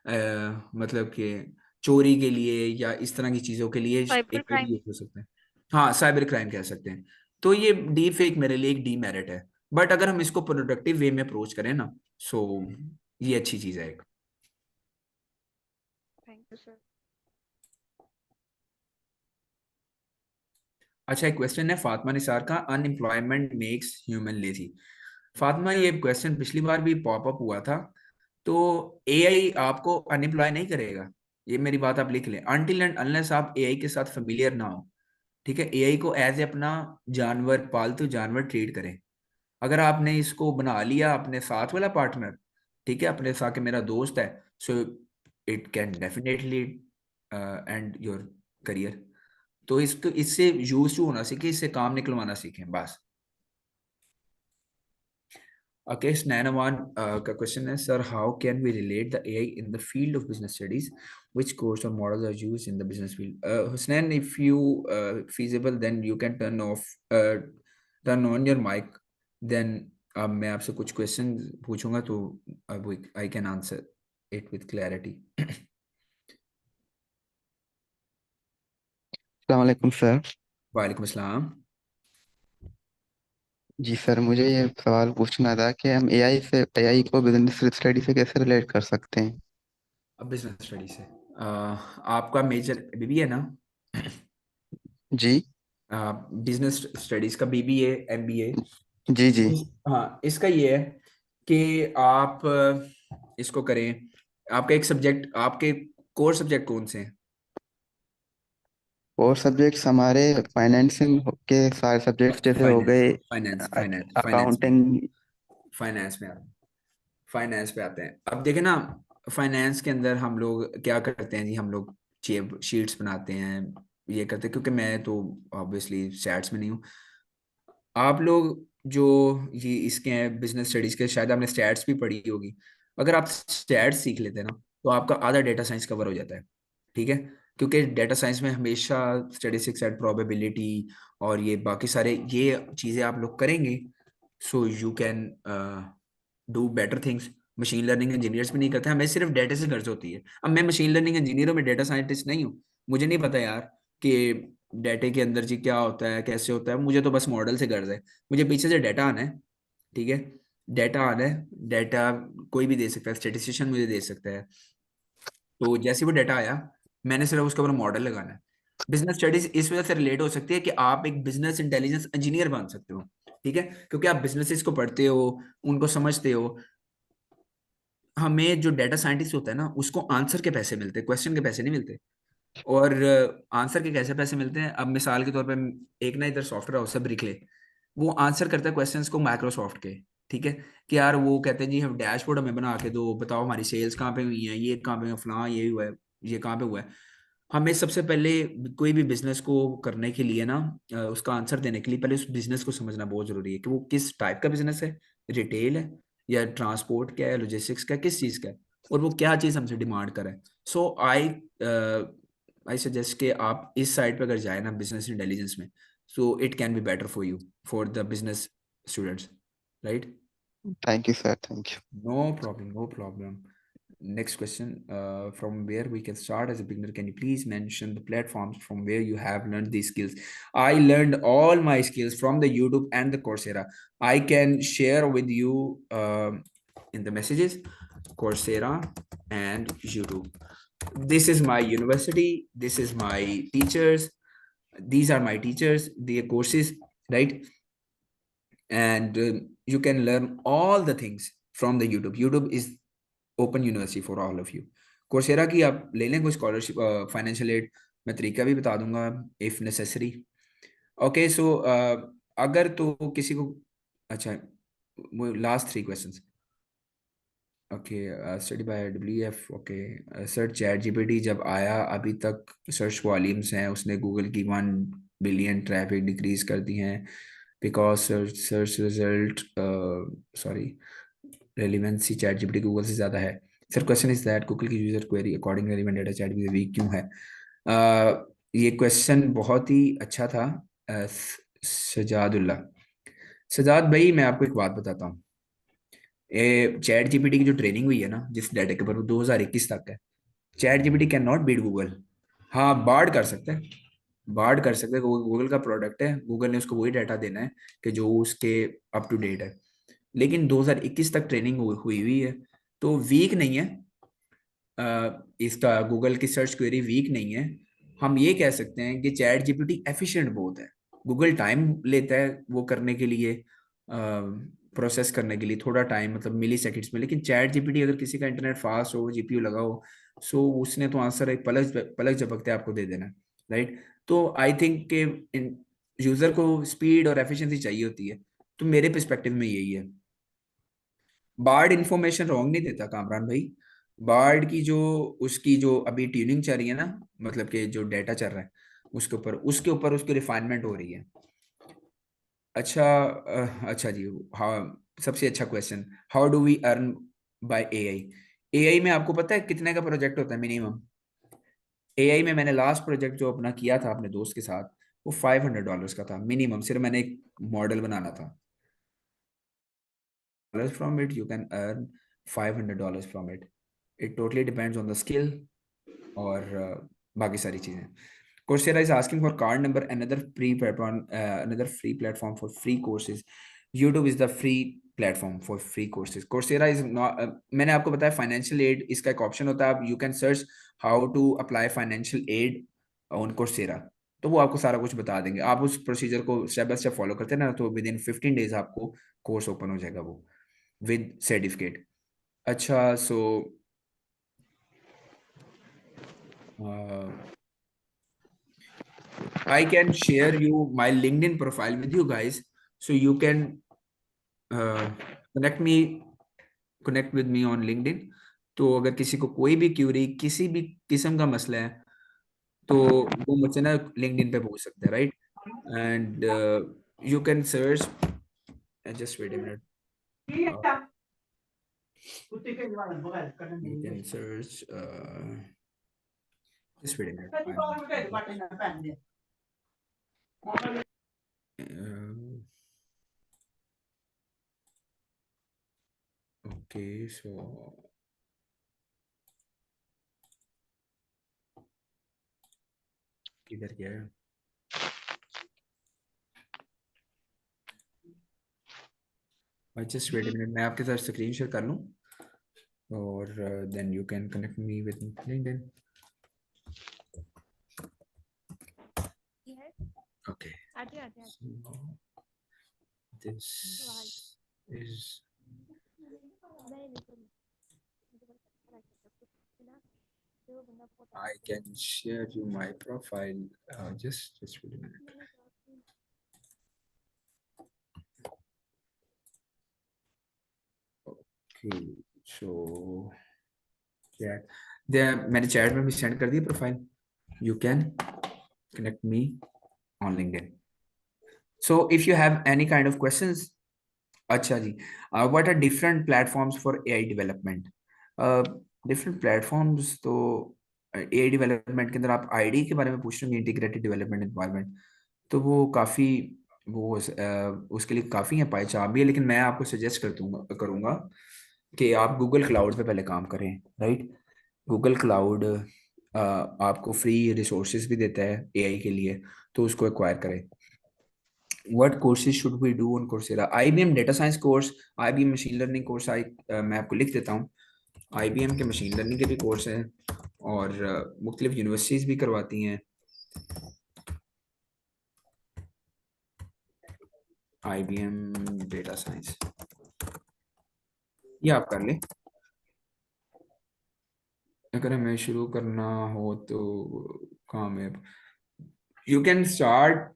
A: मतलब कि चोरी के लिए या इस तरह की चीजों के लिए
D: Cyber
A: एआई
D: crime.
A: यूज हो सकते हैं। हाँ, साइबर क्राइम कह सकते हैं। तो ये डीप फेक मेरे लिए एक डीमेरिट है, बट अगर हम इसको प्रोडक्टिव वे में अप्रोच करें ना, सो ये अच्छी चीज है एक।
D: Thank you, sir.
A: अच्छा, एक क्वेश्चन है फातिमा निसार का, unemployment makes human lazy. Fatima, ये क्वेश्चन पिछली बार भी पॉप अप हुआ था। तो एआई आपको अनएम्प्लॉय नहीं करेगा, ये मेरी बात आप लिख लें, अनटिल एंड अनलेस आप एआई के साथ फेमिलियर ना हो। ठीक है, एआई को एज ए अपना जानवर, पालतू जानवर ट्रीट करें। अगर आपने इसको बना लिया अपने साथ वाला पार्टनर, ठीक है, अपने साथ के मेरा दोस्त है, so it can definitely and your career. तो इसको, इससे यूज टू होना सीखें, इससे काम निकलवाना सीखें बस। ओके, स्नैनवान का क्वेश्चन है, sir how can we relate the AI in the field of business studies, which course और models are used in the business field? Husnain, if you feasible then you can turn on your mic, then अब मैं आपसे कुछ क्वेश्चन पूछूंगा, तो अब I can answer it with clarity.
E: अस्सलाम वालेकुम सर।
A: वालेकुम अस्सलाम।
E: जी सर, मुझे ये सवाल पूछना था कि हम एआई को बिजनेस स्टडी से कैसे रिलेट कर सकते हैं।
A: अब बिजनेस स्टडी से आपका मेजर बीबीए ना?
E: जी
A: बिजनेस स्टडीज का बीबीए, एमबीए।
E: जी जी।
A: हाँ, इसका ये है कि आप इसको करें। आपका एक सब्जेक्ट, आपके कोर सब्जेक्ट कौन से हैं?
E: और सब्जेक्ट्स हमारे फाइनेंसिंग के सारे सब्जेक्ट्स जैसे हो
A: फाइनेंस,
E: गए,
A: फाइनेंस, फाइनेंस में,
E: अकाउंटिंग।
A: फाइनेंस में आते फाइनेंस पे आते हैं। अब देखें ना, फाइनेंस के अंदर हम लोग क्या करते हैं जी, हम लोग शीट्स बनाते हैं, ये करते हैं, क्योंकि मैं तो ऑब्वियसली स्टैट्स में नहीं हूँ। आप लोग जो ये इसके हैं बिजनेस स्टडीज के, शायद आपने स्टैट्स भी पढ़ी होगी। अगर आप स्टैट्स सीख लेते हैं ना, तो आपका आधा डेटा साइंस कवर हो जाता है। ठीक है, क्योंकि डेटा साइंस में हमेशा स्टैटिस्टिक्स एंड प्रोबेबिलिटी और ये बाकी सारे ये चीज़ें आप लोग करेंगे, so you can do better things. Machine learning engineers भी नहीं करते, हमें सिर्फ डेटा से गर्ज होती है। अब मैं मशीन लर्निंग इंजीनियर हूँ, मैं डेटा साइंटिस्ट नहीं हूँ। मुझे नहीं पता यार कि डाटे के अंदर जी क्या होता है, कैसे होता है। मुझे तो बस मॉडल से गर्ज है, मुझे पीछे से डाटा आना है। ठीक है, डाटा आना है, डाटा कोई भी दे सकता है, स्टेटिस्टिशियन मुझे दे सकता है। तो जैसे वो डाटा आया, मैंने सिर्फ उसके ऊपर मॉडल लगाना है। बिजनेस स्टडीज इस वजह से रिलेट हो सकती है कि आप एक बिजनेस इंटेलिजेंस इंजीनियर बन सकते हो। ठीक है, क्योंकि आप बिजनेसेस को पढ़ते हो, उनको समझते हो। हमें जो डाटा साइंटिस्ट होता है ना, उसको आंसर के पैसे मिलते हैं, क्वेश्चन के पैसे नहीं मिलते। और आंसर के कैसे पैसे मिलते हैं, अब मिसाल के तौर पे एक ना इधर सॉफ्टवेयर हाउस है ब्रिकले, वो आंसर करता है क्वेश्चंस को माइक्रोसॉफ्ट के। ठीक है, कि यार वो कहते हैं जी हम डैशबोर्ड हमें बना के दो, बताओ हमारी सेल्स कहाँ पे हुई है, ये कहाँ पे हुआ, फलां ये हुआ है, ये कहाँ पे हुआ है। हमें सबसे पहले कोई भी बिजनेस को करने के लिए ना, उसका आंसर देने के लिए पहले उस बिजनेस को समझना बहुत जरूरी है कि वो किस टाइप का बिजनेस है, रिटेल है या ट्रांसपोर्ट का है, लॉजिस्टिक्स का है, किस चीज़ का है, और वो क्या चीज़ हमसे डिमांड कर रहा है। सो आई सजेस्ट कि आप इस साइड पे अगर जाए ना बिजनेस इंटेलिजेंस में, so it can be better for you, for the business students, right?
E: Thank you sir, thank you.
A: No problem, no problem. Next question, from where we can start as a beginner, can you please mention the platforms from where you have learned these skills? I learned all my skills from the YouTube and the Coursera. I can share with you in the messages, Coursera and YouTube. This is my university, this is my teachers, these are my teachers, their courses, right? And you can learn all the things from the YouTube is open university for all of you. Coursera की आप ले लें कोई स्कॉलरशिप, फाइनेंशियल एड, मैं तरीका भी बता दूंगा इफ नेसेसरी। ओके, सो अगर तो किसी को, अच्छा, last 3 questions. Okay, study bye WF. Okay sir, chat GPT जब आया अभी तक सर्च वॉल्यूम्स हैं, उसने गूगल की 1 बिलियन ट्रैफिक डिक्रीज कर दी हैं, because search result, sorry, relevancy chat GPT Google से ज़्यादा है। Sir question is that Google की user query according relevant data chat GPT weak क्यों है? ये क्वेश्चन बहुत ही अच्छा था। सजादुल्ला, सजाद भाई, मैं आपको एक बात बताता हूँ। चैट जीपीटी की जो ट्रेनिंग हुई है ना, जिस डाटा के ऊपर, वो 2021 तक है। Chat GPT can not beat Google. हाँ, बार्ड कर सकते हैं, बार्ड कर सकते हैं, गूगल का प्रोडक्ट है, गूगल ने उसको वही डाटा देना है कि जो उसके अप टू डेट है। लेकिन 2021 तक ट्रेनिंग हुई हुई है, तो वीक नहीं है। इसका गूगल की सर्च क्वेरी वीक नहीं है। हम ये कह सकते हैं कि चैट जीपीटी एफिशिएंट बहुत है, गूगल टाइम लेता है वो करने के लिए, प्रोसेस करने के लिए थोड़ा टाइम, मतलब मिली सेकेंड्स में। लेकिन चैट जीपीटी अगर किसी का इंटरनेट फास्ट हो, जीपीयू लगा हो, सो उसने तो आंसर एक पलक पलक झपकते आपको दे देना, राइट। तो आई थिंक के यूजर को स्पीड और एफिशिएंसी चाहिए होती है, तो मेरे पर्सपेक्टिव में यही है। बार्ड इंफॉर्मेशन रॉन्ग नहीं देता कामरान भाई। बार्ड की जो, उसकी जो अभी ट्यूनिंग चल रही है ना, मतलब कि जो डेटा चल रहा है उसके ऊपर उसकी रिफाइनमेंट हो रही है। अच्छा, अच्छा जी। हाँ, सबसे अच्छा question, how do we earn by AI. AI में आपको पता है कितने का प्रोजेक्ट होता है मिनिमम? एआई में मैंने लास्ट प्रोजेक्ट जो अपना किया था अपने दोस्त के साथ, वो $500 का था मिनिमम, सिर्फ मैंने एक मॉडल बनाना था। From it you can earn $500 from it. It totally depends on the skill और बाकी सारी चीजें। Coursera is asking for card number, another free platform for free courses. YouTube is the free platform for free courses. Coursera is not, मैंने आपको बताया फाइनेंशियल एड इसका एक ऑप्शन होता है, आप you can search how to apply financial aid on Coursera, तो वो आपको सारा कुछ बता देंगे। आप उस प्रोसीजर को स्टेप बाय स्टेप फॉलो करते हैं ना, तो विद इन 15 डेज आपको कोर्स ओपन हो जाएगा वो विद सर्टिफिकेट। अच्छा, सो I can share you my LinkedIn profile with you guys, so you can uh, connect me connect with me on LinkedIn। तो अगर किसी को कोई भी क्यूरी, किसी भी किस्म का मसला है, तो वो मुझसे ना LinkedIn पे पूछ सकते हैं, right. And you can search, just wait a minute, you can search just wait a minute, okay, so किधर गया है? जस्ट वेट अ मिनट, मैं आपके साथ स्क्रीन शेयर कर लूं और then you can connect me with LinkedIn. Okay, this is, I can share you my profile, just wait a minute. Okay, so chat, मैंने चैट में भी सेंड कर दी profile, you can connect me on LinkedIn. So if you have any kind of questions, अच्छा जी, what are different platforms for AI development? Different platforms, तो AI development के अंदर आप आईडी के बारे में पूछ रहे हैं, इंटीग्रेटेड डेवलपमेंट एनवायरनमेंट, तो वो काफ़ी, वो उसके लिए काफ़ी है, पाइचार्ट भी है। लेकिन मैं आपको सजेस्ट करूँगा कि आप गूगल क्लाउड पे पहले काम करें, राइट। गूगल क्लाउड आपको फ्री रिसोर्सेज भी देता है एआई के लिए, तो उसको एक्वायर करें। What courses should we do on Coursera? IBM data science course, IBM machine learning course, मैं आपको लिख देता हूँ। IBM के मशीन लर्निंग के भी कोर्स हैं और मुख्तलिफ यूनिवर्सिटीज भी करवाती हैं। IBM डेटा साइंस, ये आप कर लें। अगर हमें शुरू करना हो तो काम है, यू कैन स्टार्ट।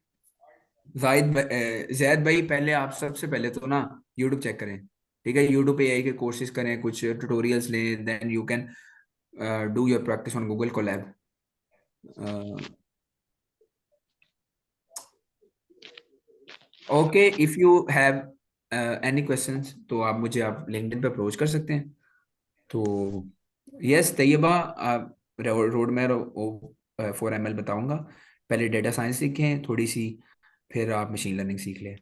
A: जैद भाई, पहले आप सबसे पहले तो ना यूट्यूब चेक करें, ठीक है। यूट्यूब पे एआई के कोर्सेज करें, कुछ ट्यूटोरियल्स लें, then you can do your practice on Google Colab. Okay, if you have any questions तो आप मुझे आप लिंक्डइन पे अप्रोच कर सकते हैं। तो यस तैयबा, आप रोड में 4 ML बताऊंगा। पहले डेटा साइंस सीखें थोड़ी सी, फिर आप मशीन लर्निंग सीख लें।